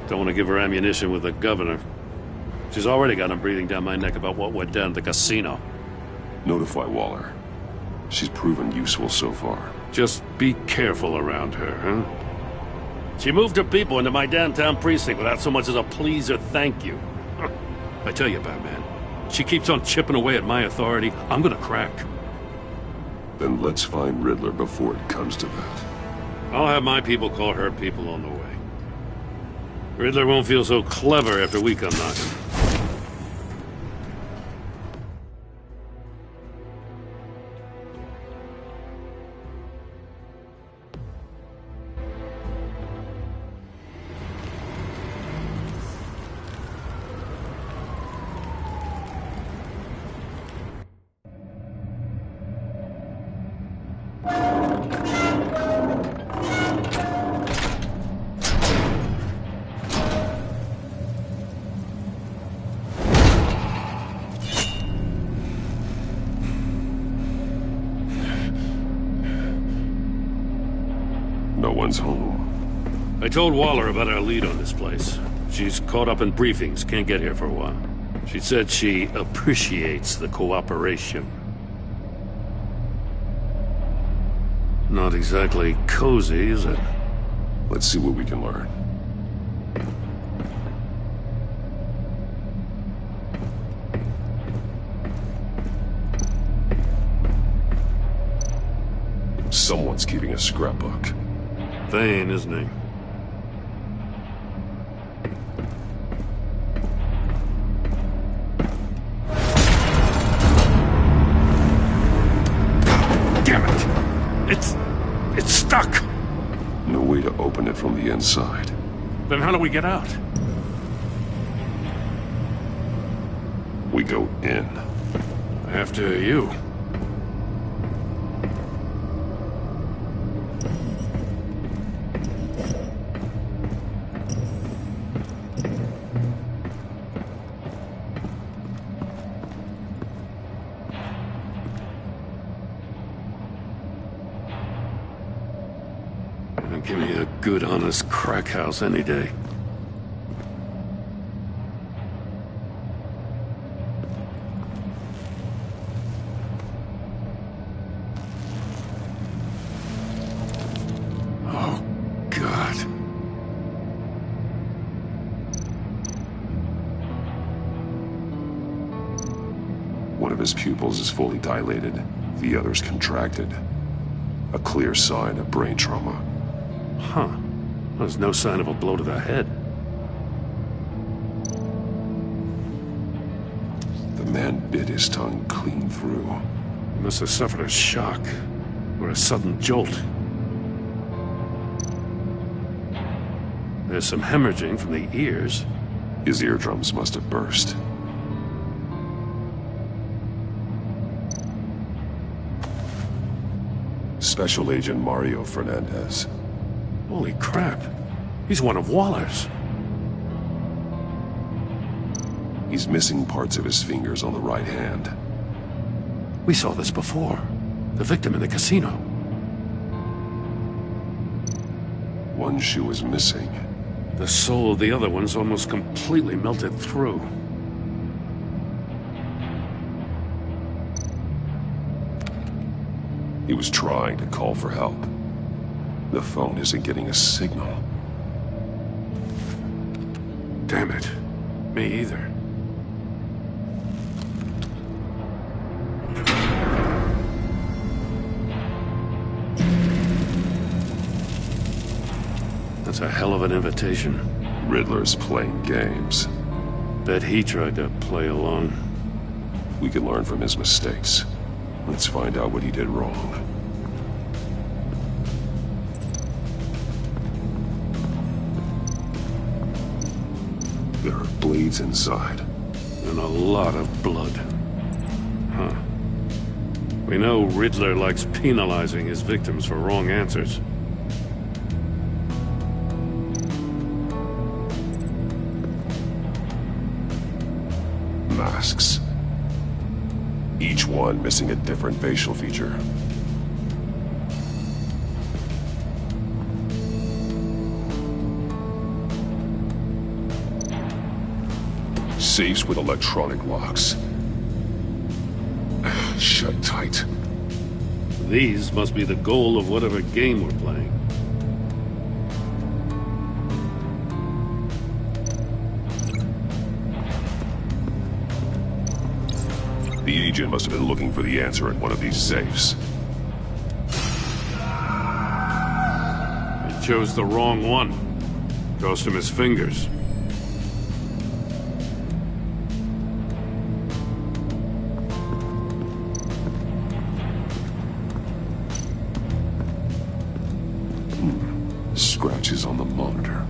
Don't want to give her ammunition with the governor. She's already got him breathing down my neck about what went down at the casino. Notify Waller. She's proven useful so far. Just be careful around her, huh? She moved her people into my downtown precinct without so much as a please or thank you. I tell you, Batman, she keeps on chipping away at my authority, I'm gonna crack. Then let's find Riddler before it comes to that. I'll have my people call her people on the way. Riddler won't feel so clever after we come knocking. No one's home. I told Waller about our lead on this place. She's caught up in briefings, can't get here for a while. She said she appreciates the cooperation. Not exactly cozy, is it? Let's see what we can learn. Someone's keeping a scrapbook. Thane, isn't he? Damn it! stuck! No way to open it from the inside. Then how do we get out? We go in. After you. Give me a good, honest crack house any day. Oh, God. One of his pupils is fully dilated, the other's contracted. A clear sign of brain trauma. Huh. There's no sign of a blow to the head. The man bit his tongue clean through. He must have suffered a shock, or a sudden jolt. There's some hemorrhaging from the ears. His eardrums must have burst. Special Agent Mario Fernandez. Holy crap. He's one of Waller's. He's missing parts of his fingers on the right hand. We saw this before. The victim in the casino. One shoe is missing. The sole of the other one's almost completely melted through. He was trying to call for help. The phone isn't getting a signal. Damn it. Me either. That's a hell of an invitation. Riddler's playing games. Bet he tried to play along. We can learn from his mistakes. Let's find out what he did wrong. There are blades inside. And a lot of blood. Huh. We know Riddler likes penalizing his victims for wrong answers. Masks. Each one missing a different facial feature. Safes with electronic locks. Shut tight. These must be the goal of whatever game we're playing. The agent must have been looking for the answer in one of these safes. He chose the wrong one. Cost him his fingers. Scratches on the monitor.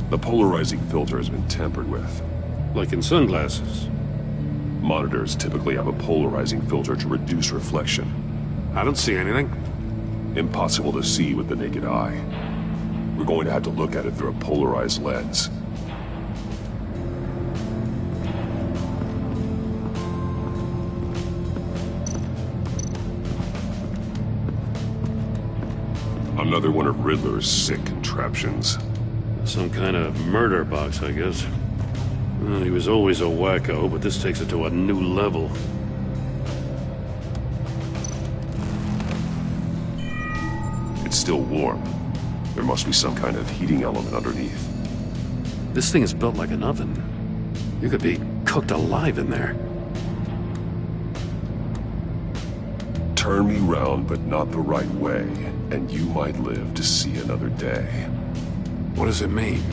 The polarizing filter has been tampered with. Like in sunglasses. Monitors typically have a polarizing filter to reduce reflection. I don't see anything. Impossible to see with the naked eye. We're going to have to look at it through a polarized lens. Another one of Riddler's sick contraptions. Some kind of murder box, I guess. Well, he was always a wacko, but this takes it to a new level. It's still warm. There must be some kind of heating element underneath. This thing is built like an oven. You could be cooked alive in there. Turn me round, but not the right way, and you might live to see another day. What does it mean?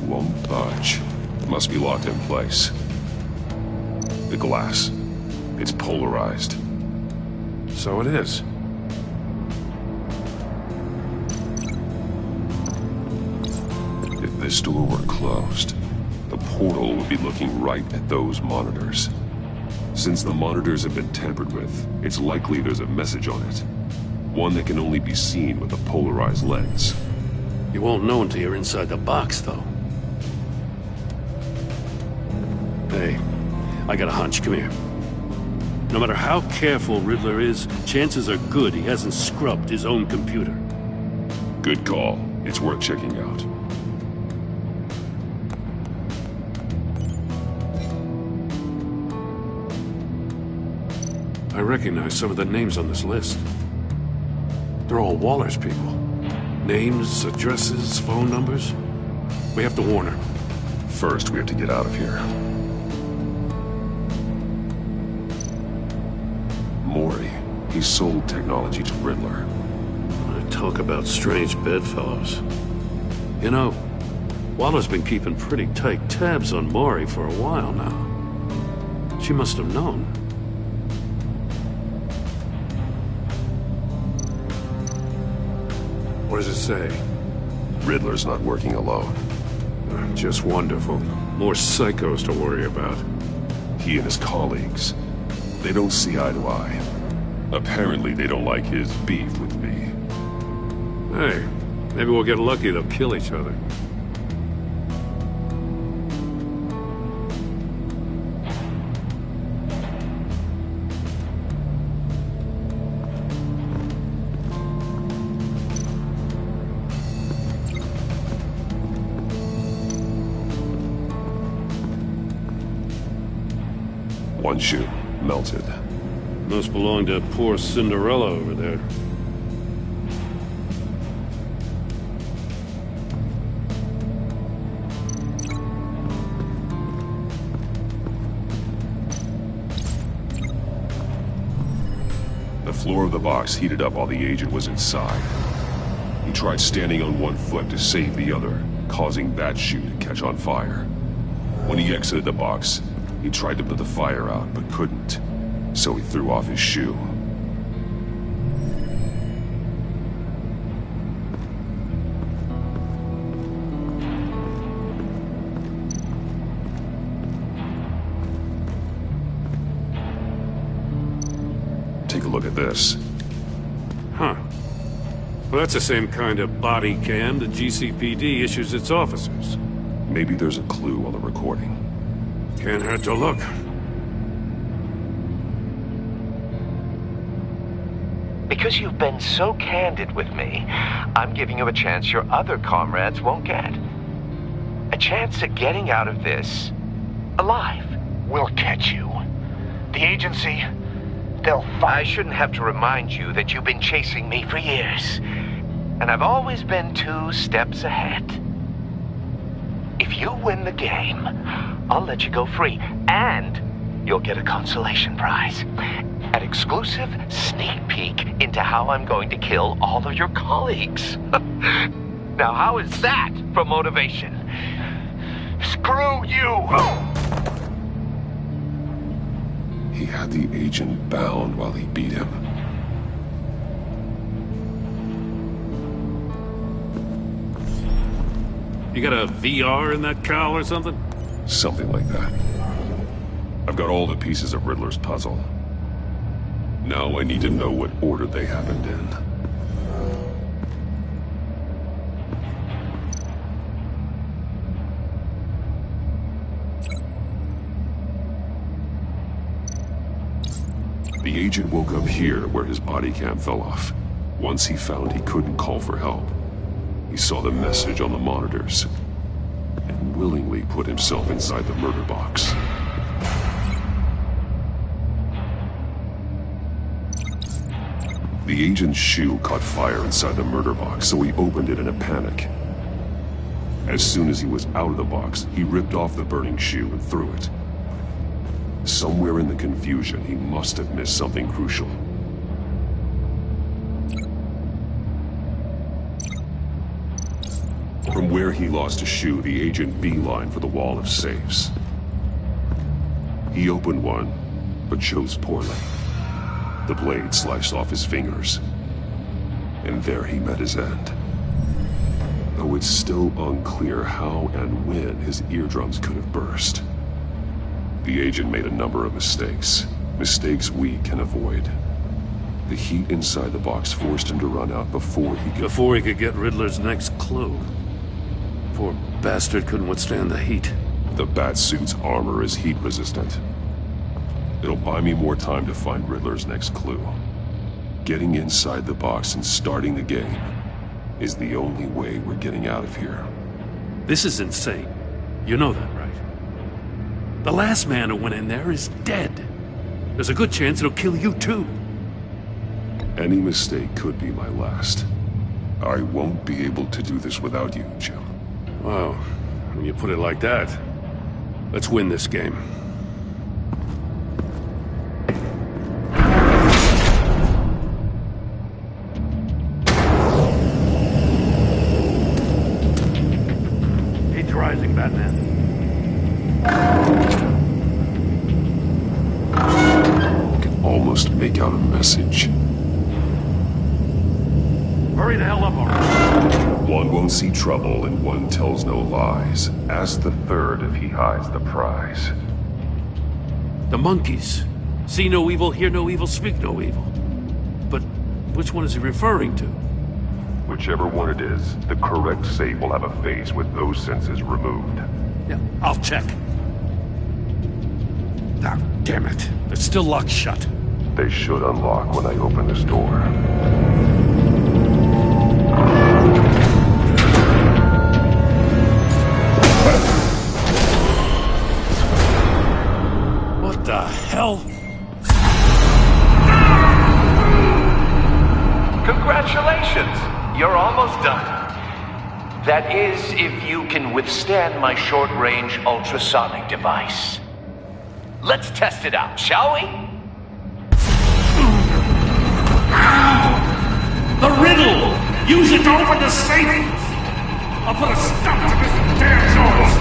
Won't budge. Must be locked in place. The glass. It's polarized. So it is. If this door were closed, the portal would be looking right at those monitors. Since the monitors have been tampered with, it's likely there's a message on it. One that can only be seen with a polarized lens. You won't know until you're inside the box, though. Hey, I got a hunch. Come here. No matter how careful Riddler is, chances are good he hasn't scrubbed his own computer. Good call. It's worth checking out. I recognize some of the names on this list. They're all Waller's people. Names, addresses, phone numbers. We have to warn her. First, we have to get out of here. Maury, he sold technology to Riddler. Talk about strange bedfellows. You know, Waller's been keeping pretty tight tabs on Maury for a while now. She must have known. What does it say? Riddler's not working alone. Just wonderful. More psychos to worry about. He and his colleagues, they don't see eye to eye. Apparently they don't like his beef with me. Hey, maybe we'll get lucky. They'll kill each other. One shoe, melted. Must belong to poor Cinderella over there. The floor of the box heated up while the agent was inside. He tried standing on one foot to save the other, causing that shoe to catch on fire. When he exited the box, he tried to put the fire out, but couldn't, so he threw off his shoe. Take a look at this. Huh. Well, that's the same kind of body cam the GCPD issues its officers. Maybe there's a clue on the recording. Can't hurt to look. Because you've been so candid with me, I'm giving you a chance your other comrades won't get. A chance at getting out of this alive. We'll catch you. The agency, they'll find... I shouldn't have to remind you that you've been chasing me for years. And I've always been 2 steps ahead. If you win the game, I'll let you go free. And you'll get a consolation prize. An exclusive sneak peek into how I'm going to kill all of your colleagues. Now, how is that for motivation? Screw you! He had the agent bound while he beat him. You got a VR in that cowl or something? Something like that. I've got all the pieces of Riddler's puzzle. Now I need to know what order they happened in. The agent woke up here where his body cam fell off. Once he found he couldn't call for help, he saw the message on the monitors and willingly put himself inside the murder box. The agent's shoe caught fire inside the murder box, so he opened it in a panic. As soon as he was out of the box, he ripped off the burning shoe and threw it. Somewhere in the confusion, he must have missed something crucial. From where he lost a shoe, the agent beelined for the wall of safes. He opened one, but chose poorly. The blade sliced off his fingers. And there he met his end. Though it's still unclear how and when his eardrums could have burst. The agent made a number of mistakes. Mistakes we can avoid. The heat inside the box forced him to run out before he could get Riddler's next clue. Poor bastard couldn't withstand the heat. The Batsuit's armor is heat resistant. It'll buy me more time to find Riddler's next clue. Getting inside the box and starting the game is the only way we're getting out of here. This is insane. You know that, right? The last man who went in there is dead. There's a good chance it'll kill you too. Any mistake could be my last. I won't be able to do this without you, Jim. Wow, when you put it like that, let's win this game. Heat's rising, Batman. I can almost make out a message. Hurry the hell up already. One won't see trouble and one tells no lies. Ask the third if he hides the prize. The monkeys. See no evil, hear no evil, speak no evil. But which one is he referring to? Whichever one it is, the correct safe will have a face with those senses removed. Yeah, I'll check. Ah, damn it. They're still locked shut. They should unlock when I open this door. What the hell? Congratulations! You're almost done. That is, if you can withstand my short-range ultrasonic device. Let's test it out, shall we? The riddle! Use it to open the safe! I'll put a stop to this damn noise!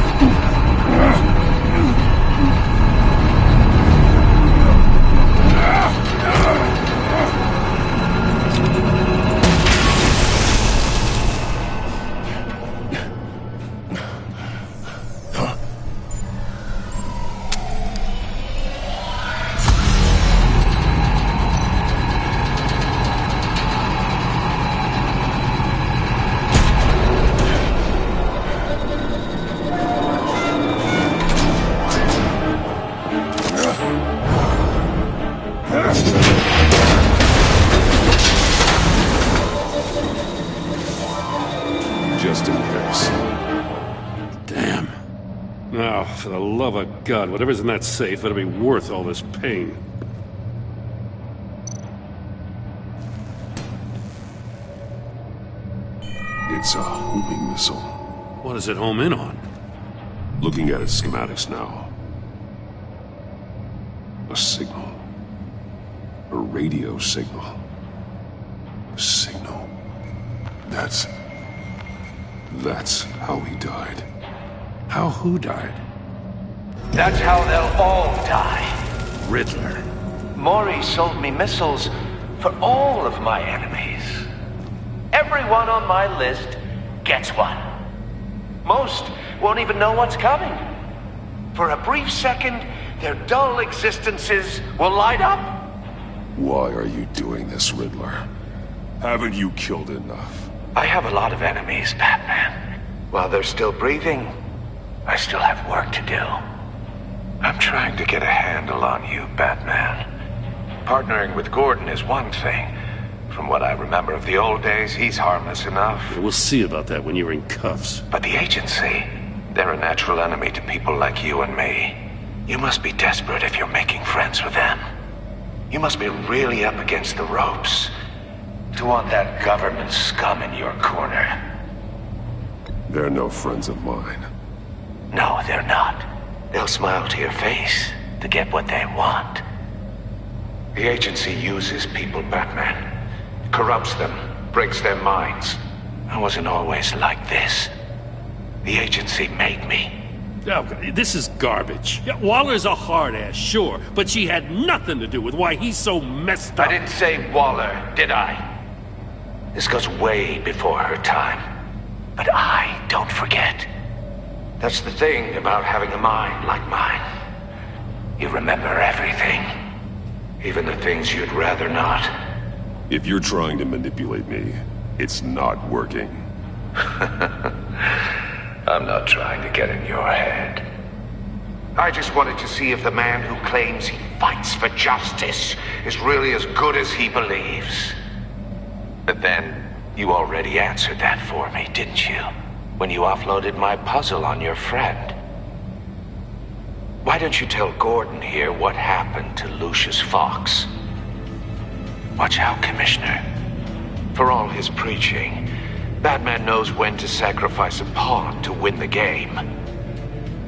Just in case. Damn. Now, for the love of God, whatever's in that safe better be worth all this pain. It's a homing missile. What does it home in on? Looking at its schematics now. A signal. A radio signal. A signal. That's how he died. How who died? That's how they'll all die. Riddler. Maury sold me missiles for all of my enemies. Everyone on my list gets one. Most won't even know what's coming. For a brief second, their dull existences will light up. Why are you doing this, Riddler? Haven't you killed enough? I have a lot of enemies, Batman. While they're still breathing, I still have work to do. I'm trying to get a handle on you, Batman. Partnering with Gordon is one thing. From what I remember of the old days, he's harmless enough. We'll see about that when you're in cuffs. But the agency, they're a natural enemy to people like you and me. You must be desperate if you're making friends with them. You must be really up against the ropes to want that government scum in your corner. They're no friends of mine. No, they're not. They'll smile to your face to get what they want. The agency uses people, Batman. Corrupts them, breaks their minds. I wasn't always like this. The agency made me. Oh, this is garbage. Yeah, Waller's a hard-ass, sure, but she had nothing to do with why he's so messed up. I didn't say Waller, did I? This goes way before her time. But I don't forget. That's the thing about having a mind like mine. You remember everything. Even the things you'd rather not. If you're trying to manipulate me, it's not working. I'm not trying to get in your head. I just wanted to see if the man who claims he fights for justice is really as good as he believes. But then, you already answered that for me, didn't you? When you offloaded my puzzle on your friend. Why don't you tell Gordon here what happened to Lucius Fox? Watch out, Commissioner. For all his preaching, Batman knows when to sacrifice a pawn to win the game.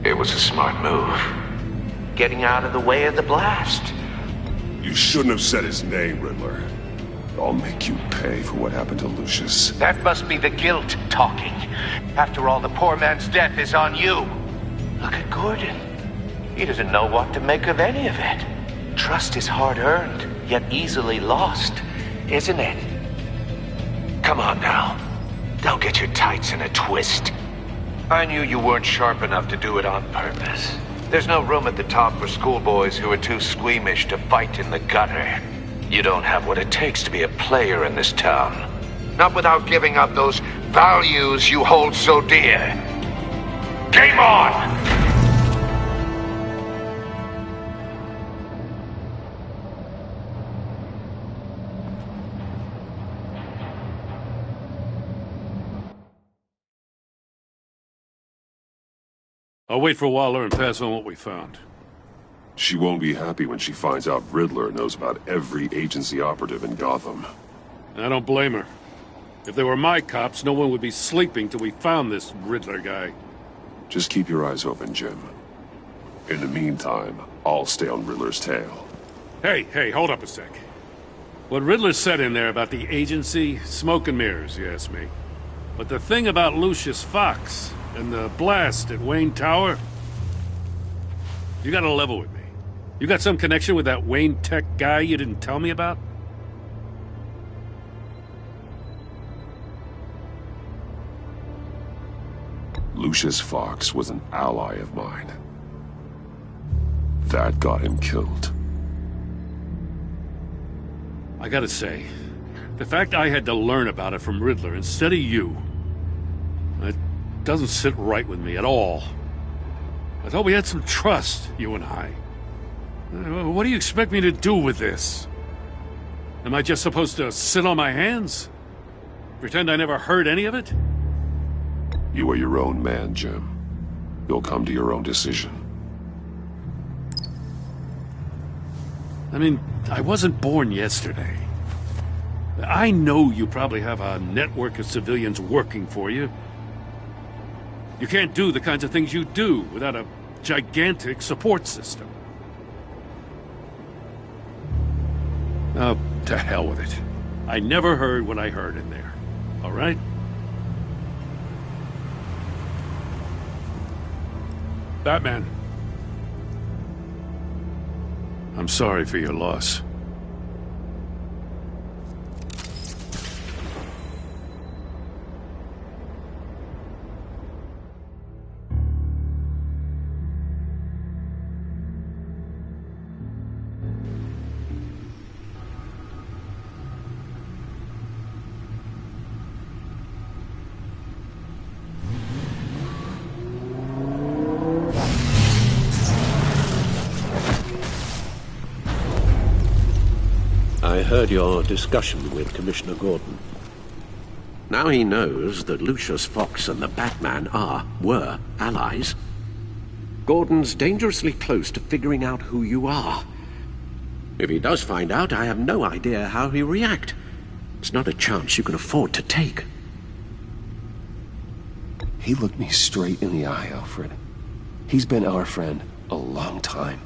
It was a smart move. Getting out of the way of the blast. You shouldn't have said his name, Riddler. I'll make you pay for what happened to Lucius. That must be the guilt talking. After all, the poor man's death is on you. Look at Gordon. He doesn't know what to make of any of it. Trust is hard-earned, yet easily lost, isn't it? Come on now. Don't get your tights in a twist. I knew you weren't sharp enough to do it on purpose. There's no room at the top for schoolboys who are too squeamish to fight in the gutter. You don't have what it takes to be a player in this town. Not without giving up those values you hold so dear. Game on! I'll wait for Waller and pass on what we found. She won't be happy when she finds out Riddler knows about every agency operative in Gotham. I don't blame her. If they were my cops, no one would be sleeping till we found this Riddler guy. Just keep your eyes open, Jim. In the meantime, I'll stay on Riddler's tail. Hey, hold up a sec. What Riddler said in there about the agency, smoke and mirrors, you ask me. But the thing about Lucius Fox and the blast at Wayne Tower, you gotta level with me. You got some connection with that Wayne Tech guy you didn't tell me about? Lucius Fox was an ally of mine. That got him killed. I gotta say, the fact I had to learn about it from Riddler instead of you, it doesn't sit right with me at all. I thought we had some trust, you and I. What do you expect me to do with this? Am I just supposed to sit on my hands? Pretend I never heard any of it? You are your own man, Jim. You'll come to your own decision. I mean, I wasn't born yesterday. I know you probably have a network of civilians working for you. You can't do the kinds of things you do without a gigantic support system. Oh, to hell with it. I never heard what I heard in there. All right? Batman. I'm sorry for your loss. I heard your discussion with Commissioner Gordon. Now he knows that Lucius Fox and the Batman were allies. Gordon's dangerously close to figuring out who you are. If he does find out, I have no idea how he'll react. It's not a chance you can afford to take. He looked me straight in the eye, Alfred. He's been our friend a long time.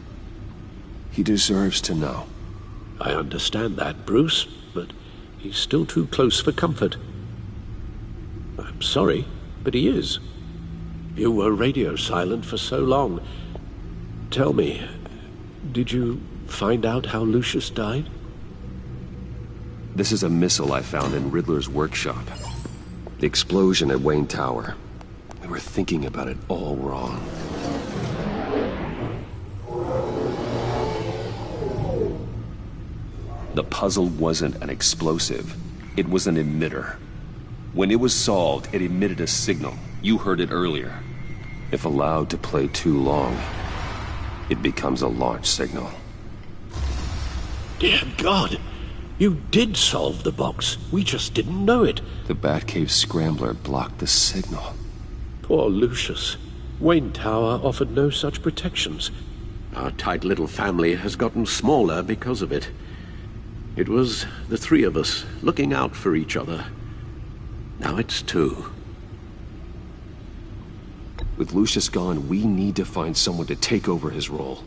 He deserves to know. I understand that, Bruce, but he's still too close for comfort. I'm sorry, but he is. You were radio silent for so long. Tell me, did you find out how Lucius died? This is a missile I found in Riddler's workshop. The explosion at Wayne Tower. We were thinking about it all wrong. The puzzle wasn't an explosive. It was an emitter. When it was solved, it emitted a signal. You heard it earlier. If allowed to play too long, it becomes a launch signal. Dear God! You did solve the box. We just didn't know it. The Batcave scrambler blocked the signal. Poor Lucius. Wayne Tower offered no such protections. Our tight little family has gotten smaller because of it. It was the three of us looking out for each other. Now it's two. With Lucius gone, we need to find someone to take over his role.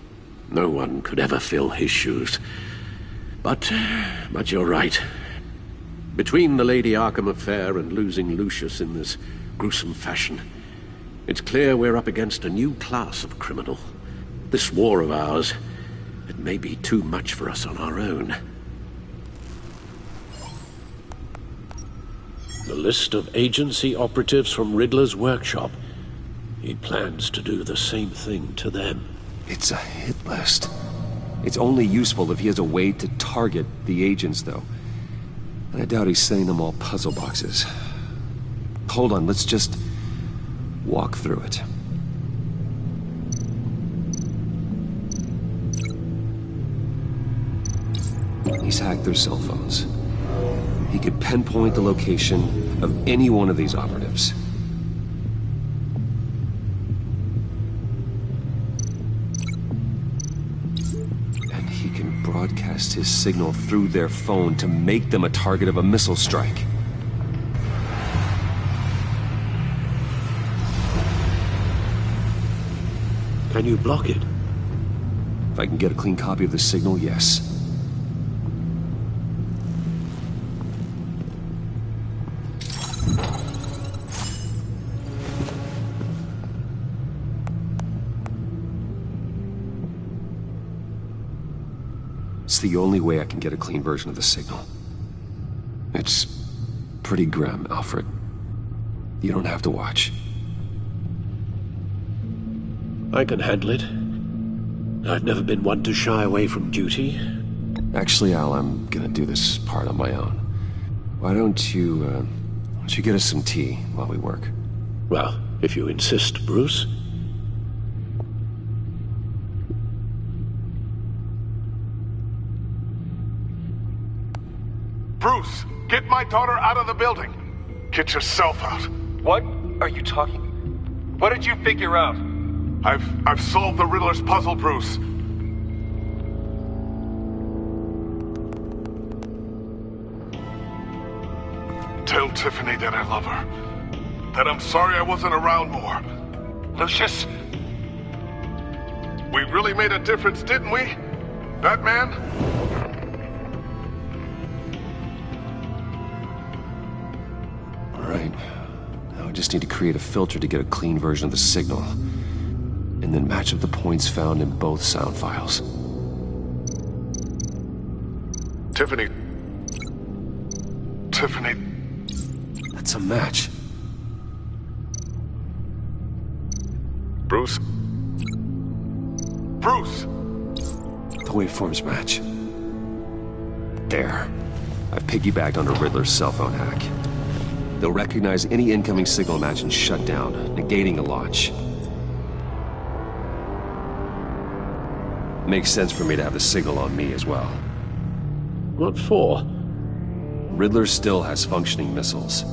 No one could ever fill his shoes. But you're right. Between the Lady Arkham affair and losing Lucius in this gruesome fashion, it's clear we're up against a new class of criminal. This war of ours, it may be too much for us on our own. The list of agency operatives from Riddler's workshop. He plans to do the same thing to them. It's a hit list. It's only useful if he has a way to target the agents, though. And I doubt he's sending them all puzzle boxes. Hold on, let's just walk through it. He's hacked their cell phones. He could pinpoint the location of any one of these operatives. Broadcast his signal through their phone to make them a target of a missile strike. Can you block it? If I can get a clean copy of the signal, yes. It's the only way I can get a clean version of the signal. It's pretty grim, Alfred. You don't have to watch. I can handle it. I've never been one to shy away from duty. Actually, Al, I'm gonna do this part on my own. Why don't you get us some tea while we work? Well, if you insist, Bruce. Bruce, get my daughter out of the building. Get yourself out. What are you talking? What did you figure out? I've solved the Riddler's puzzle, Bruce. Tell Tiffany that I love her. That I'm sorry I wasn't around more. Lucius? We really made a difference, didn't we? Batman? Right. Now I just need to create a filter to get a clean version of the signal. And then match up the points found in both sound files. Tiffany. That's a match. Bruce? The waveforms match. There. I've piggybacked onto Riddler's cell phone hack. They'll recognize any incoming signal match and shut down, negating a launch. Makes sense for me to have the signal on me as well. What for? Riddler still has functioning missiles.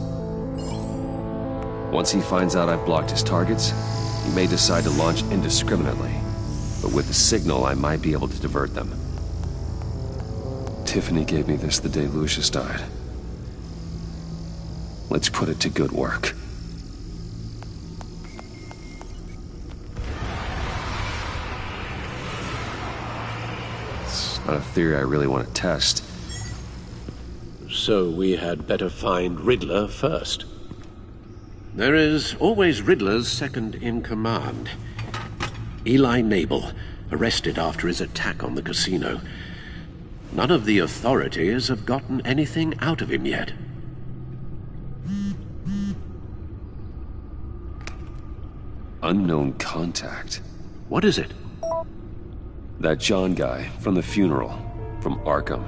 Once he finds out I've blocked his targets, he may decide to launch indiscriminately. But with the signal, I might be able to divert them. Tiffany gave me this the day Lucius died. Let's put it to good work. It's not a theory I really want to test. So we had better find Riddler first. There is always Riddler's second-in-command. Eli Nabel, arrested after his attack on the casino. None of the authorities have gotten anything out of him yet. Unknown contact. What is it? That John guy from the funeral, from Arkham.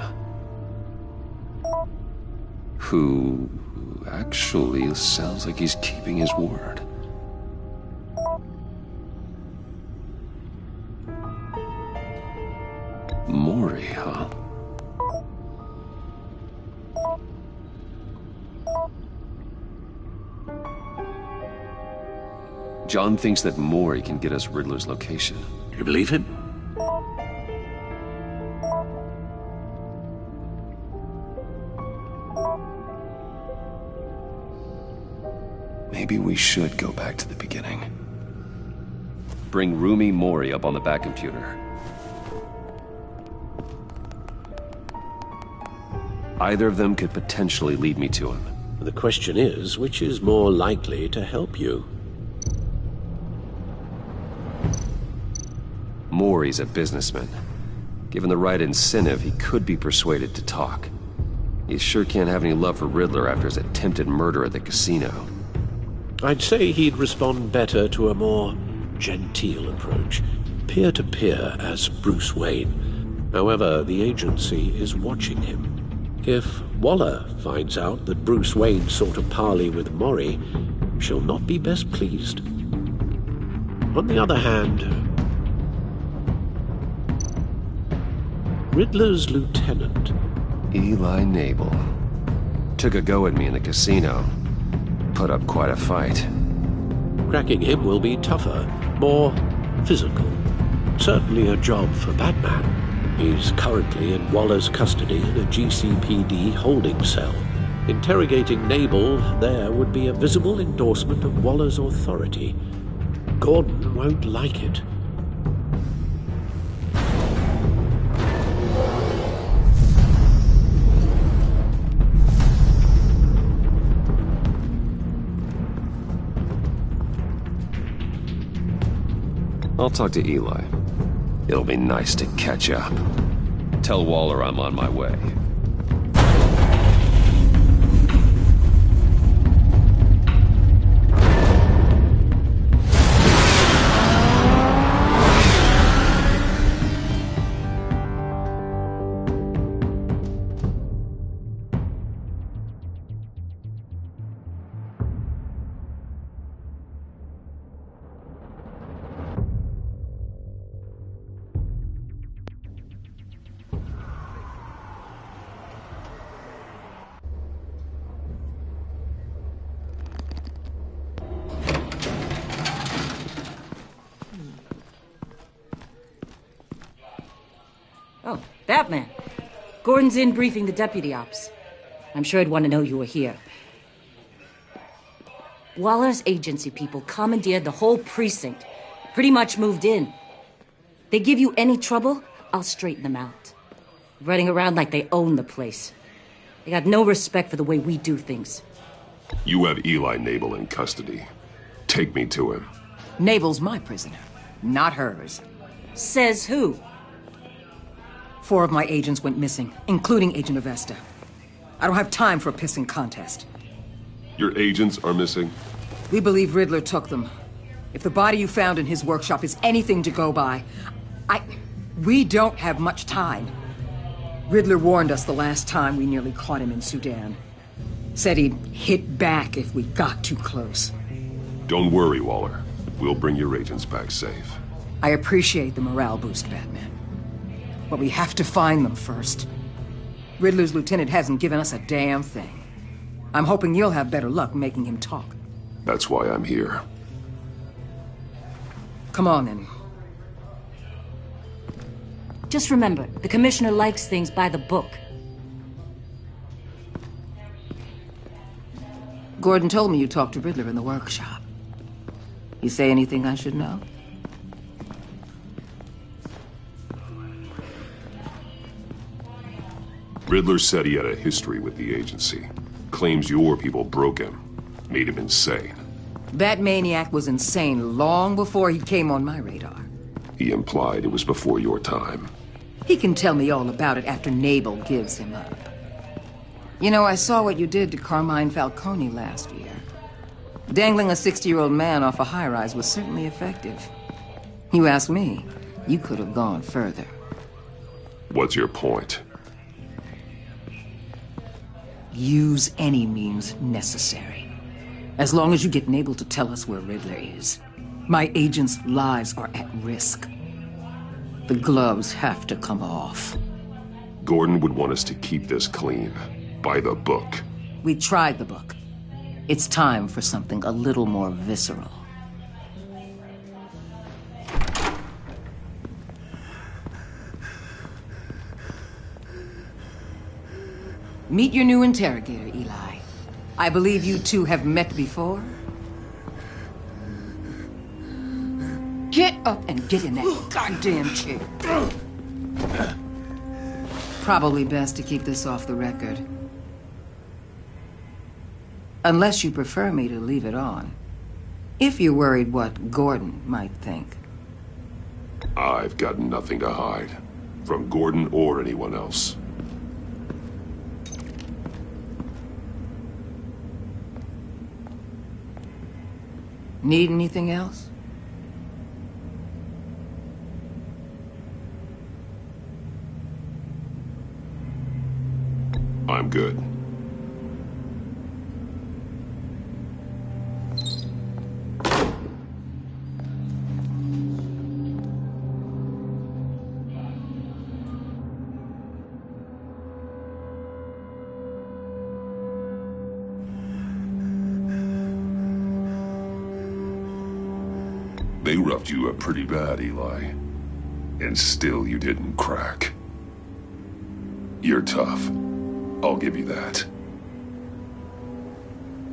Who actually sounds like he's keeping his word. Maury, huh? John thinks that Maury can get us Riddler's location. Do you believe him? Maybe we should go back to the beginning. Bring Rumi Mori up on the back computer. Either of them could potentially lead me to him. The question is, which is more likely to help you? Mori's a businessman. Given the right incentive, he could be persuaded to talk. He sure can't have any love for Riddler after his attempted murder at the casino. I'd say he'd respond better to a more genteel approach, peer-to-peer as Bruce Wayne. However, the agency is watching him. If Waller finds out that Bruce Wayne sought a parley with Mori, she'll not be best pleased. On the other hand, Riddler's lieutenant, Eli Nabel, took a go at me in the casino. Put up quite a fight. Cracking him will be tougher, more physical. Certainly a job for Batman. He's currently in Waller's custody in a GCPD holding cell. Interrogating Nabel there would be a visible endorsement of Waller's authority. Gordon won't like it. I'll talk to Eli. It'll be nice to catch up. Tell Waller I'm on my way. Oh, Batman. Gordon's in briefing the deputy ops. I'm sure he'd want to know you were here. Waller's agency people commandeered the whole precinct. Pretty much moved in. They give you any trouble, I'll straighten them out. Running around like they own the place. They got no respect for the way we do things. You have Eli Nabel in custody. Take me to him. Nabel's my prisoner, not hers. Says who? 4 of my agents went missing, including Agent Avesta. I don't have time for a pissing contest. Your agents are missing? We believe Riddler took them. If the body you found in his workshop is anything to go by, we don't have much time. Riddler warned us the last time we nearly caught him in Sudan. Said he'd hit back if we got too close. Don't worry, Waller. We'll bring your agents back safe. I appreciate the morale boost, Batman. But we have to find them first. Riddler's lieutenant hasn't given us a damn thing. I'm hoping you'll have better luck making him talk. That's why I'm here. Come on, then. Just remember, the commissioner likes things by the book. Gordon told me you talked to Riddler in the workshop. You say anything I should know? Riddler said he had a history with the agency. Claims your people broke him. Made him insane. That maniac was insane long before he came on my radar. He implied it was before your time. He can tell me all about it after Nabel gives him up. You know, I saw what you did to Carmine Falcone last year. Dangling a 60-year-old man off a high-rise was certainly effective. You ask me, you could have gone further. What's your point? Use any means necessary. As long as you get Nabel to tell us where Riddler is. My agents' lives are at risk. The gloves have to come off. Gordon would want us to keep this clean. By the book. We tried the book. It's time for something a little more visceral. Meet your new interrogator, Eli. I believe you two have met before. Get up and get in that goddamn chair. Probably best to keep this off the record. Unless you prefer me to leave it on. If you're worried what Gordon might think. I've got nothing to hide. From Gordon or anyone else. Need anything else? I'm good. They roughed you up pretty bad, Eli. And still you didn't crack. You're tough. I'll give you that.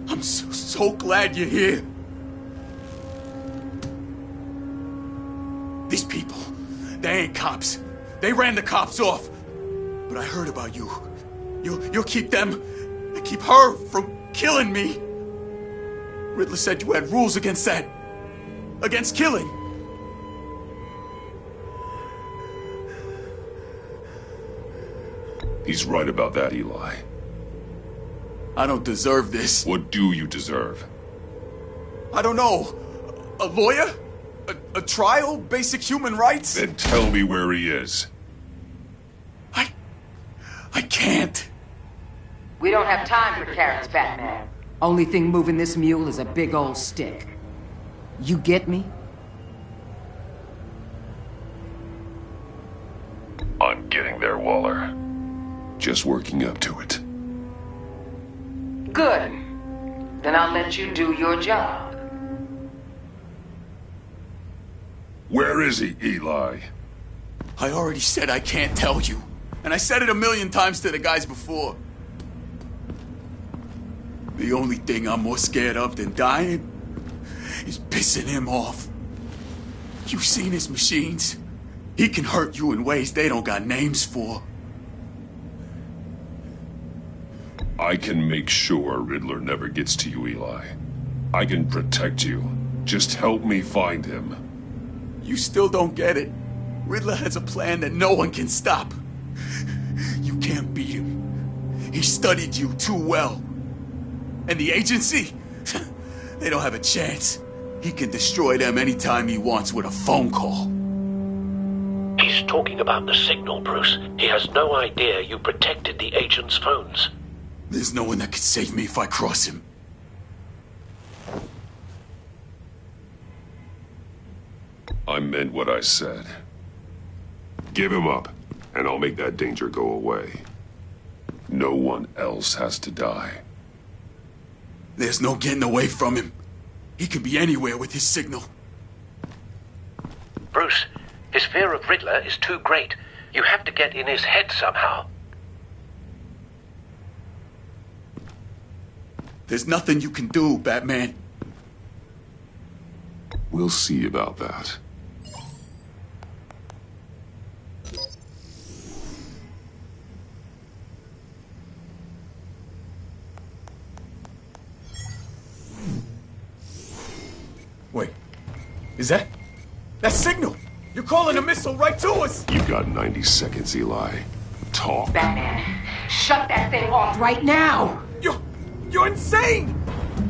I'm so glad you're here. These people, they ain't cops. They ran the cops off. But I heard about you. You'll keep them, and keep her from killing me. Riddler said you had rules against that. Against killing. He's right about that, Eli. I don't deserve this. What do you deserve? I don't know. A lawyer? A trial? Basic human rights? Then tell me where he is. I can't. We don't have time for carrots, Batman. Only thing moving this mule is a big old stick. You get me? I'm getting there, Waller. Just working up to it. Good. Then I'll let you do your job. Where is he, Eli? I already said I can't tell you. And I said it 1,000,000 times to the guys before. The only thing I'm more scared of than dying is pissing him off. You've seen his machines. He can hurt you in ways they don't got names for. I can make sure Riddler never gets to you, Eli. I can protect you. Just help me find him. You still don't get it. Riddler has a plan that no one can stop. You can't beat him. He studied you too well. And the agency? They don't have a chance. He can destroy them anytime he wants with a phone call. He's talking about the signal, Bruce. He has no idea you protected the agent's phones. There's no one that can save me if I cross him. I meant what I said. Give him up, and I'll make that danger go away. No one else has to die. There's no getting away from him. He can be anywhere with his signal. Bruce, his fear of Riddler is too great. You have to get in his head somehow. There's nothing you can do, Batman. We'll see about that. Is that signal? You're calling a missile right to us! You got 90 seconds, Eli. Talk. Batman, shut that thing off right now! You're insane!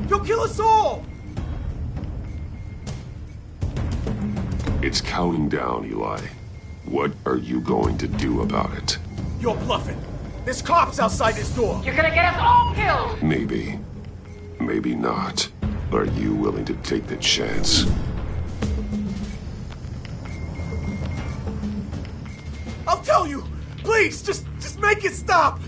You'll kill us all! It's counting down, Eli. What are you going to do about it? You're bluffing. There's cops outside this door. You're gonna get us all killed! Maybe. Maybe not. Are you willing to take the chance? I'll tell you! Please, just make it stop!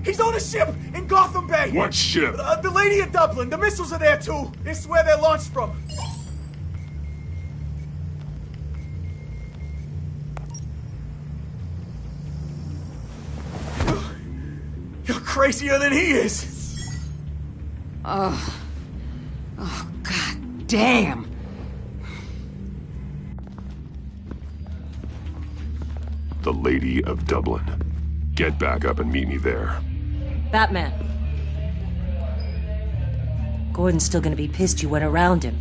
He's on a ship in Gotham Bay! What ship? The Lady of Dublin. The missiles are there, too. It's where they're launched from. You're crazier than he is! Oh, God damn! The Lady of Dublin. Get back up and meet me there. Batman. Gordon's still gonna be pissed you went around him.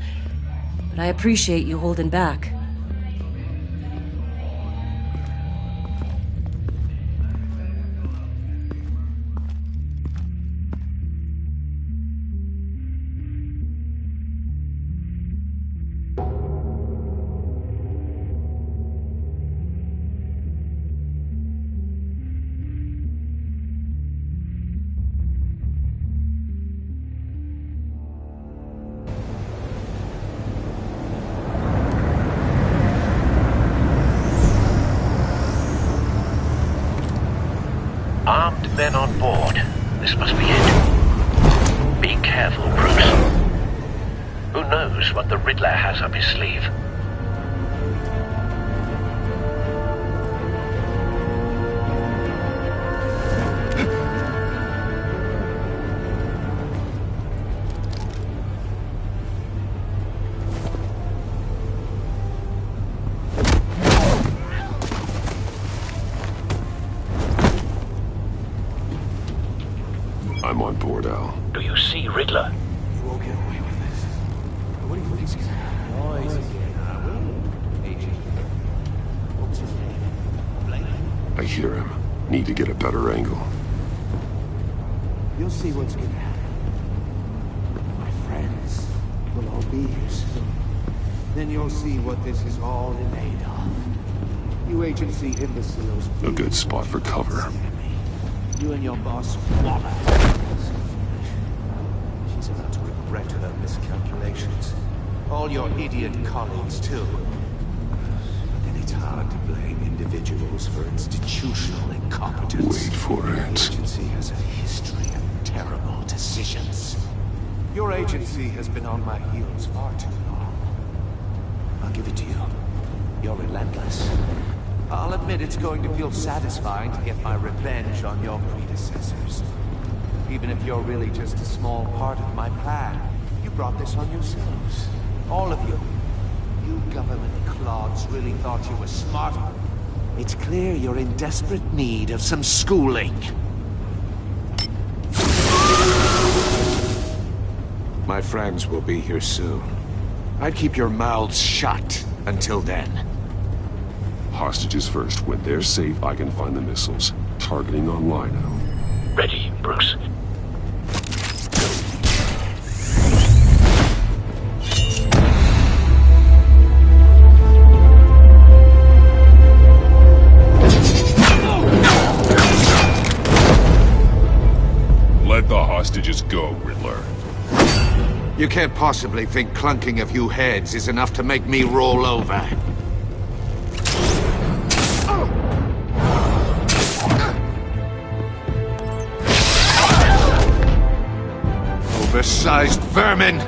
But I appreciate you holding back. Armed men on board. This must be it. Be careful, Bruce. Who knows what the Riddler has up his sleeve? I'm on board, Al. Do you see Riddler? You won't get away with this. What do you think's gonna happen? What's his name? I hear him. Need to get a better angle. You'll see what's gonna happen. My friends will all be here soon. Then you'll see what this is all made of. You agency imbeciles. A good spot for cover. You and your boss, Waller. She's about to regret her miscalculations. All your idiot colleagues, too. But then it's hard to blame individuals for institutional incompetence. Wait for it. The agency has a history of terrible decisions. Your agency has been on my heels far too long. I'll give it to you. You're relentless. I'll admit it's going to feel satisfying to get my revenge on your predecessors. Even if you're really just a small part of my plan. You brought this on yourselves. All of you. You government clods really thought you were smart. It's clear you're in desperate need of some schooling. My friends will be here soon. I'd keep your mouths shut until then. Hostages first. When they're safe, I can find the missiles. Targeting online now. Ready, Bruce. Let the hostages go, Riddler. You can't possibly think clunking a few heads is enough to make me roll over. Oversized vermin!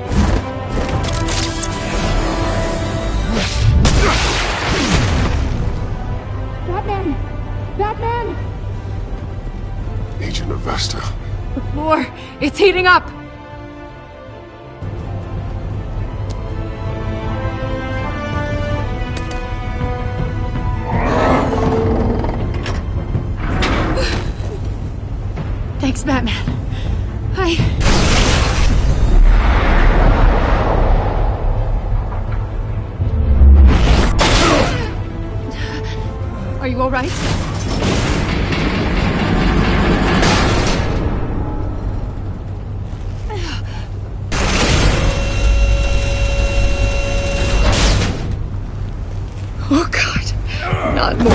Batman! Batman! Agent Avesta. The floor, it's heating up! Thanks, Batman. all right? Oh, God. Not more.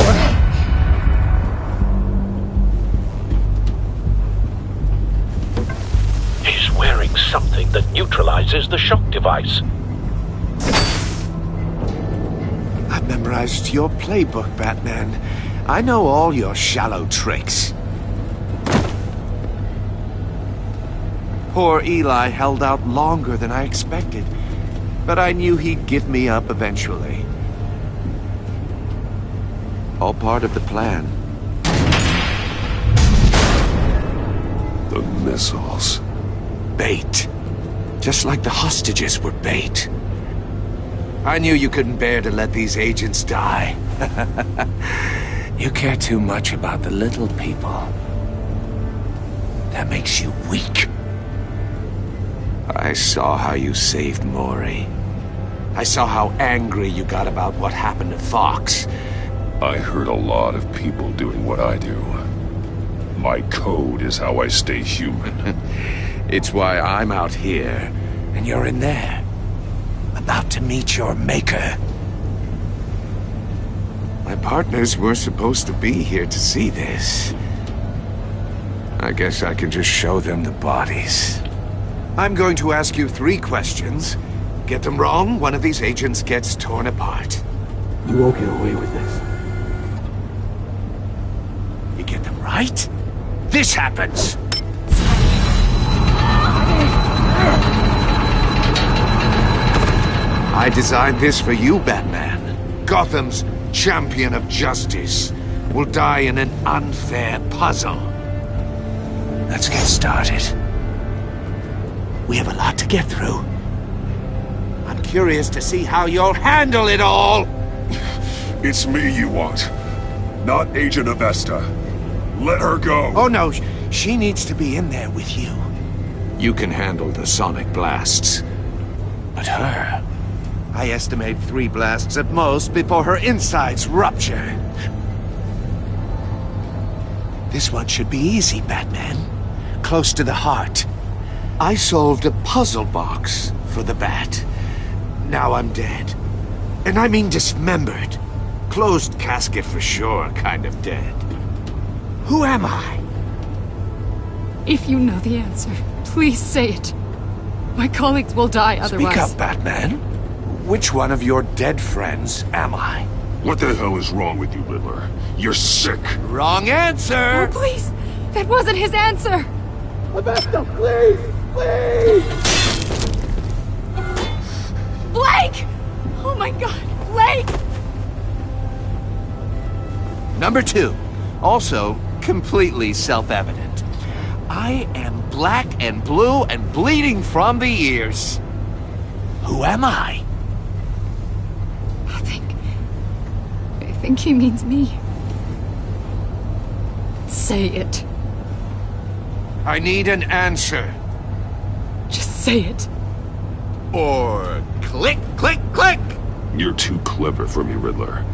He's wearing something that neutralizes the shock device. I've memorized your playbook, Batman. I know all your shallow tricks. Poor Eli held out longer than I expected, but I knew he'd give me up eventually. All part of the plan. The missiles. Bait. Just like the hostages were bait. I knew you couldn't bear to let these agents die. You care too much about the little people. That makes you weak. I saw how you saved Maury. I saw how angry you got about what happened to Fox. I hurt a lot of people doing what I do. My code is how I stay human. It's why I'm out here, and you're in there. About to meet your maker. My partners were supposed to be here to see this. I guess I can just show them the bodies. I'm going to ask you 3 questions. Get them wrong, one of these agents gets torn apart. You won't get away with this. You get them right, this happens! I designed this for you, Batman. Gotham's champion of justice will die in an unfair puzzle. Let's get started. We have a lot to get through. I'm curious to see how you'll handle it all! It's me you want, not Agent Avesta. Let her go! Oh no, she needs to be in there with you. You can handle the sonic blasts. But her... I estimate 3 blasts at most before her insides rupture. This one should be easy, Batman. Close to the heart. I solved a puzzle box for the Bat. Now I'm dead. And I mean dismembered. Closed casket for sure, kind of dead. Who am I? If you know the answer, please say it. My colleagues will die otherwise. Speak up, Batman. Which one of your dead friends am I? What the hell is wrong with you, Riddler? You're sick. Wrong answer! Oh, please! That wasn't his answer! Avesta, please! Please! Blake! Oh my god, Blake! Number 2. Also, completely self-evident. I am black and blue and bleeding from the ears. Who am I? I think he means me. Say it. I need an answer. Just say it. Or click, click, click! You're too clever for me, Riddler.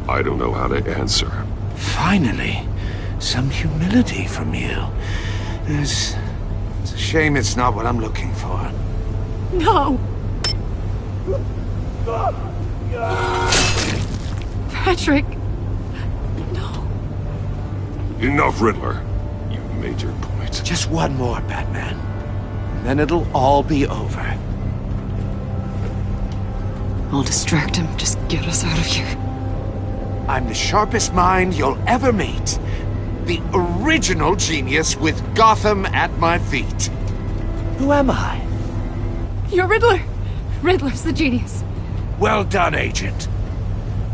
I don't know how to answer. Finally, some humility from you. It's a shame it's not what I'm looking for. No! Patrick! No. Enough, Riddler. You've made your point. Just one more, Batman. And then it'll all be over. I'll distract him. Just get us out of here. I'm the sharpest mind you'll ever meet. The original genius with Gotham at my feet. Who am I? You're Riddler. Riddler's the genius. Well done, Agent.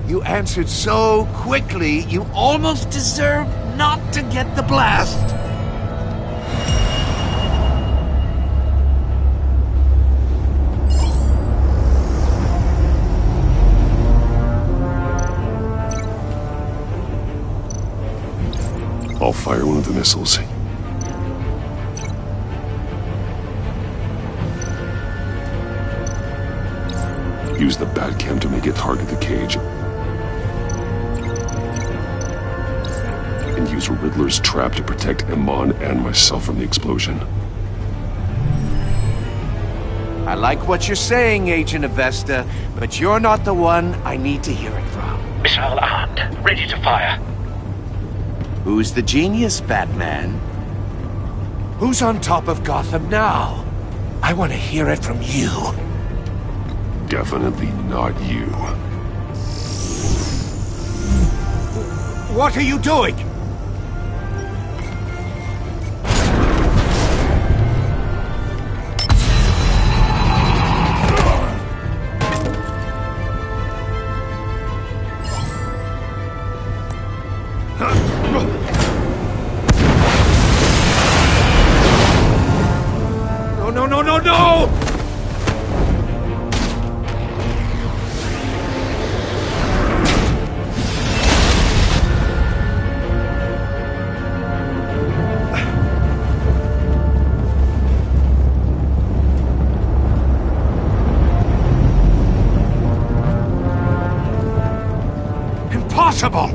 You answered so quickly, you almost deserve not to get the blast. I'll fire one of the missiles. Use the Batcam to make it target the cage. use Riddler's trap to protect Iman and myself from the explosion. I like what you're saying, Agent Avesta, but you're not the one I need to hear it from. Missile armed, ready to fire. Who's the genius, Batman? Who's on top of Gotham now? I want to hear it from you. Definitely not you. What are you doing? No! Impossible!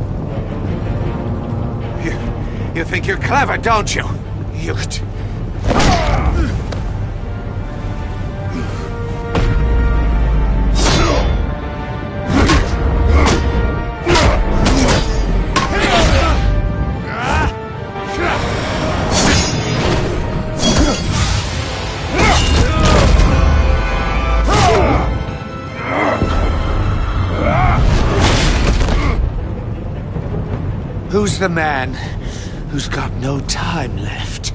You think you're clever, don't you? Who's the man who's got no time left?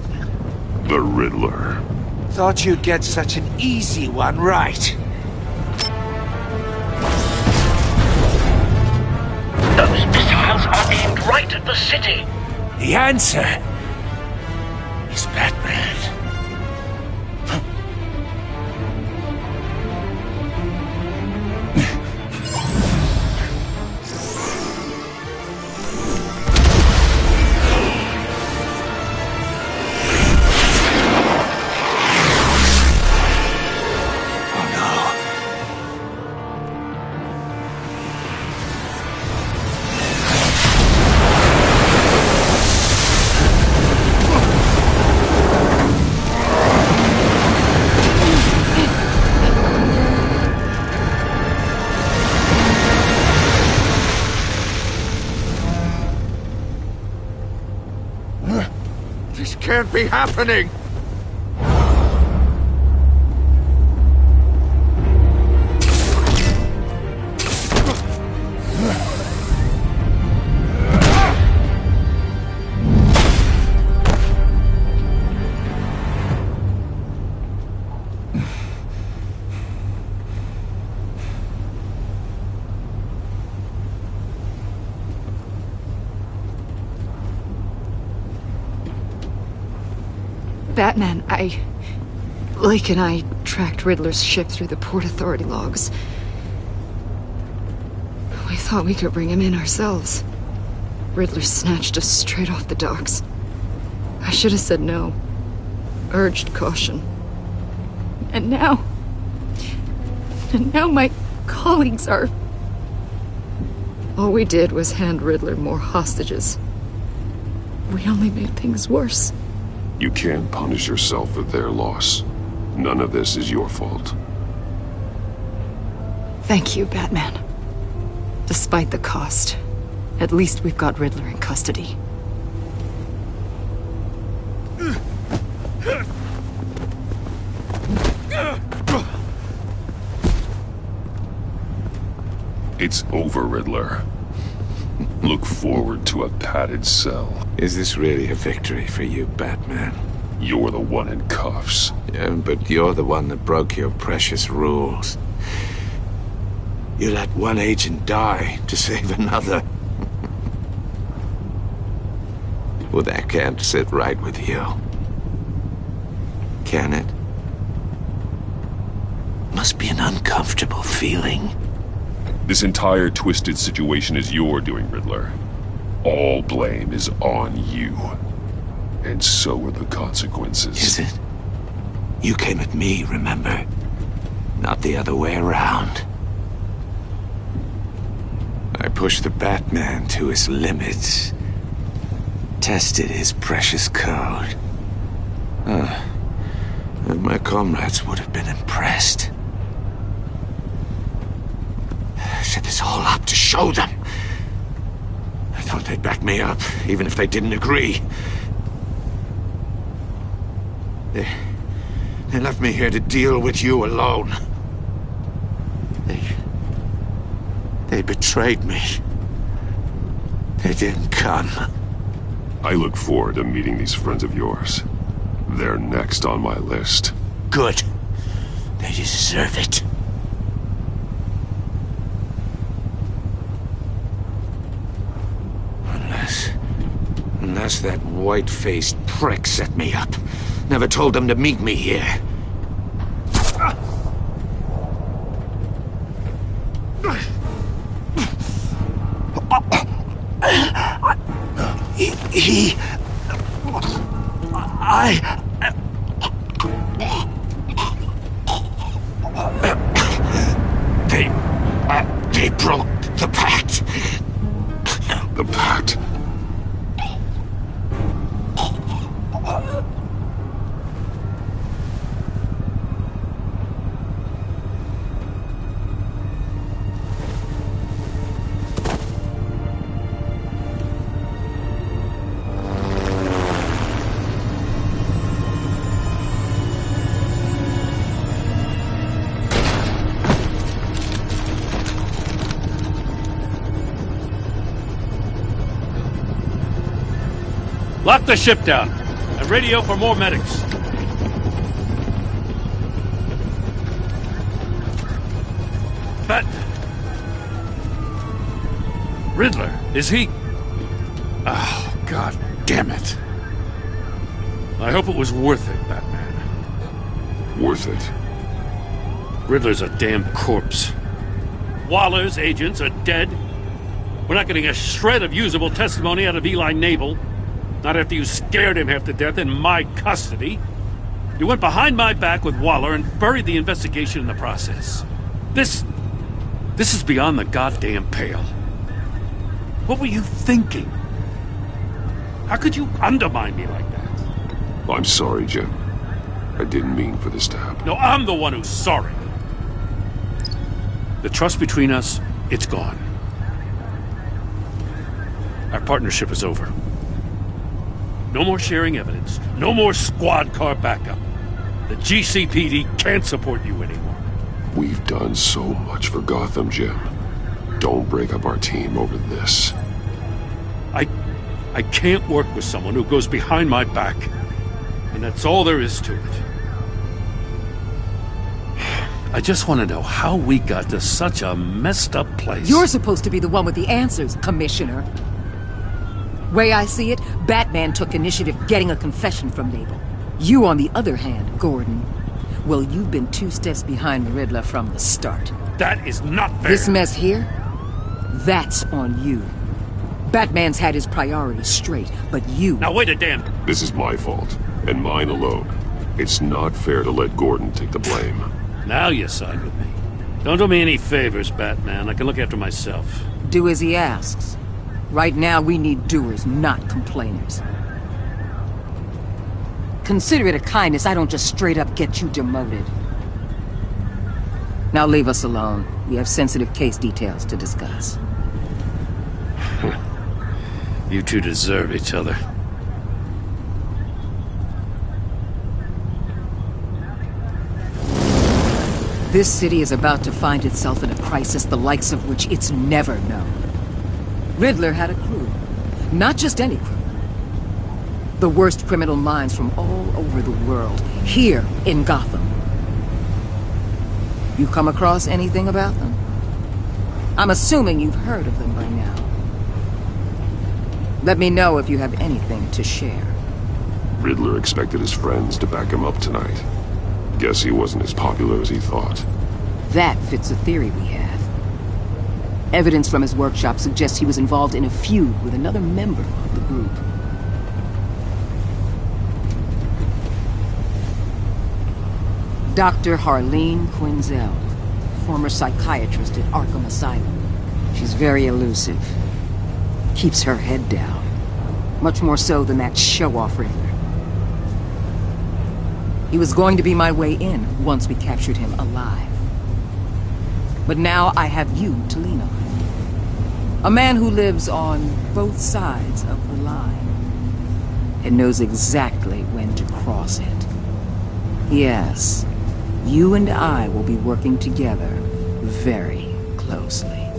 The Riddler. Thought you'd get such an easy one right. Those missiles are aimed right at the city. The answer is Batman. This can't be happening! Batman, Lake and I tracked Riddler's ship through the Port Authority logs. We thought we could bring him in ourselves. Riddler snatched us straight off the docks. I should have said no. Urged caution. And now my colleagues are... All we did was hand Riddler more hostages. We only made things worse. You can't punish yourself for their loss. None of this is your fault. Thank you, Batman. Despite the cost, at least we've got Riddler in custody. It's over, Riddler. Look forward to a padded cell. Is this really a victory for you, Batman? You're the one in cuffs. Yeah, but you're the one that broke your precious rules. You let one agent die to save another. Well, that can't sit right with you. Can it? Must be an uncomfortable feeling. This entire twisted situation is your doing, Riddler. All blame is on you. And so are the consequences. Is it? You came at me, remember? Not the other way around. I pushed the Batman to his limits. tested his precious code. And my comrades would have been impressed. I set this all up to show them. I thought they'd back me up, even if they didn't agree. They left me here to deal with you alone. They betrayed me. They didn't come. I look forward to meeting these friends of yours. They're next on my list. Good. They deserve it. Unless that white-faced prick set me up. Never told them to meet me here. They broke the pact. The pact? Lock the ship down and radio for more medics. But Riddler, is he? Oh, God damn it. I hope it was worth it, Batman. Worth it? Riddler's a damn corpse. Waller's agents are dead. We're not getting a shred of usable testimony out of Eli Naval. Not after you scared him half to death in my custody. You went behind my back with Waller and buried the investigation in the process. This is beyond the goddamn pale. What were you thinking? How could you undermine me like that? I'm sorry, Jim. I didn't mean for this to happen. No, I'm the one who's sorry. The trust between us, it's gone. Our partnership is over. No more sharing evidence. No more squad car backup. The GCPD can't support you anymore. We've done so much for Gotham, Jim. Don't break up our team over this. I can't work with someone who goes behind my back. And that's all there is to it. I just want to know how we got to such a messed up place. You're supposed to be the one with the answers, Commissioner. Way I see it, Batman took initiative getting a confession from Naval. You, on the other hand, Gordon, well, you've been 2 steps behind Riddler from the start. That is not fair. This mess here, that's on you. Batman's had his priorities straight, but you... Now wait a damn... This is my fault, and mine alone. It's not fair to let Gordon take the blame. Now you side with me. Don't do me any favors, Batman. I can look after myself. Do as he asks. Right now, we need doers, not complainers. Consider it a kindness I don't just straight up get you demoted. Now leave us alone. We have sensitive case details to discuss. You two deserve each other. This city is about to find itself in a crisis the likes of which it's never known. Riddler had a crew. Not just any crew. The worst criminal minds from all over the world, here in Gotham. You come across anything about them? I'm assuming you've heard of them by now. Let me know if you have anything to share. Riddler expected his friends to back him up tonight. Guess he wasn't as popular as he thought. That fits a theory we have. Evidence from his workshop suggests he was involved in a feud with another member of the group. Dr. Harleen Quinzel, former psychiatrist at Arkham Asylum. She's very elusive. Keeps her head down. Much more so than that show-off Riddler. He was going to be my way in once we captured him alive. But now I have you to lean on. A man who lives on both sides of the line and knows exactly when to cross it. Yes, you and I will be working together very closely.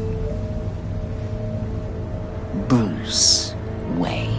Bruce Wayne.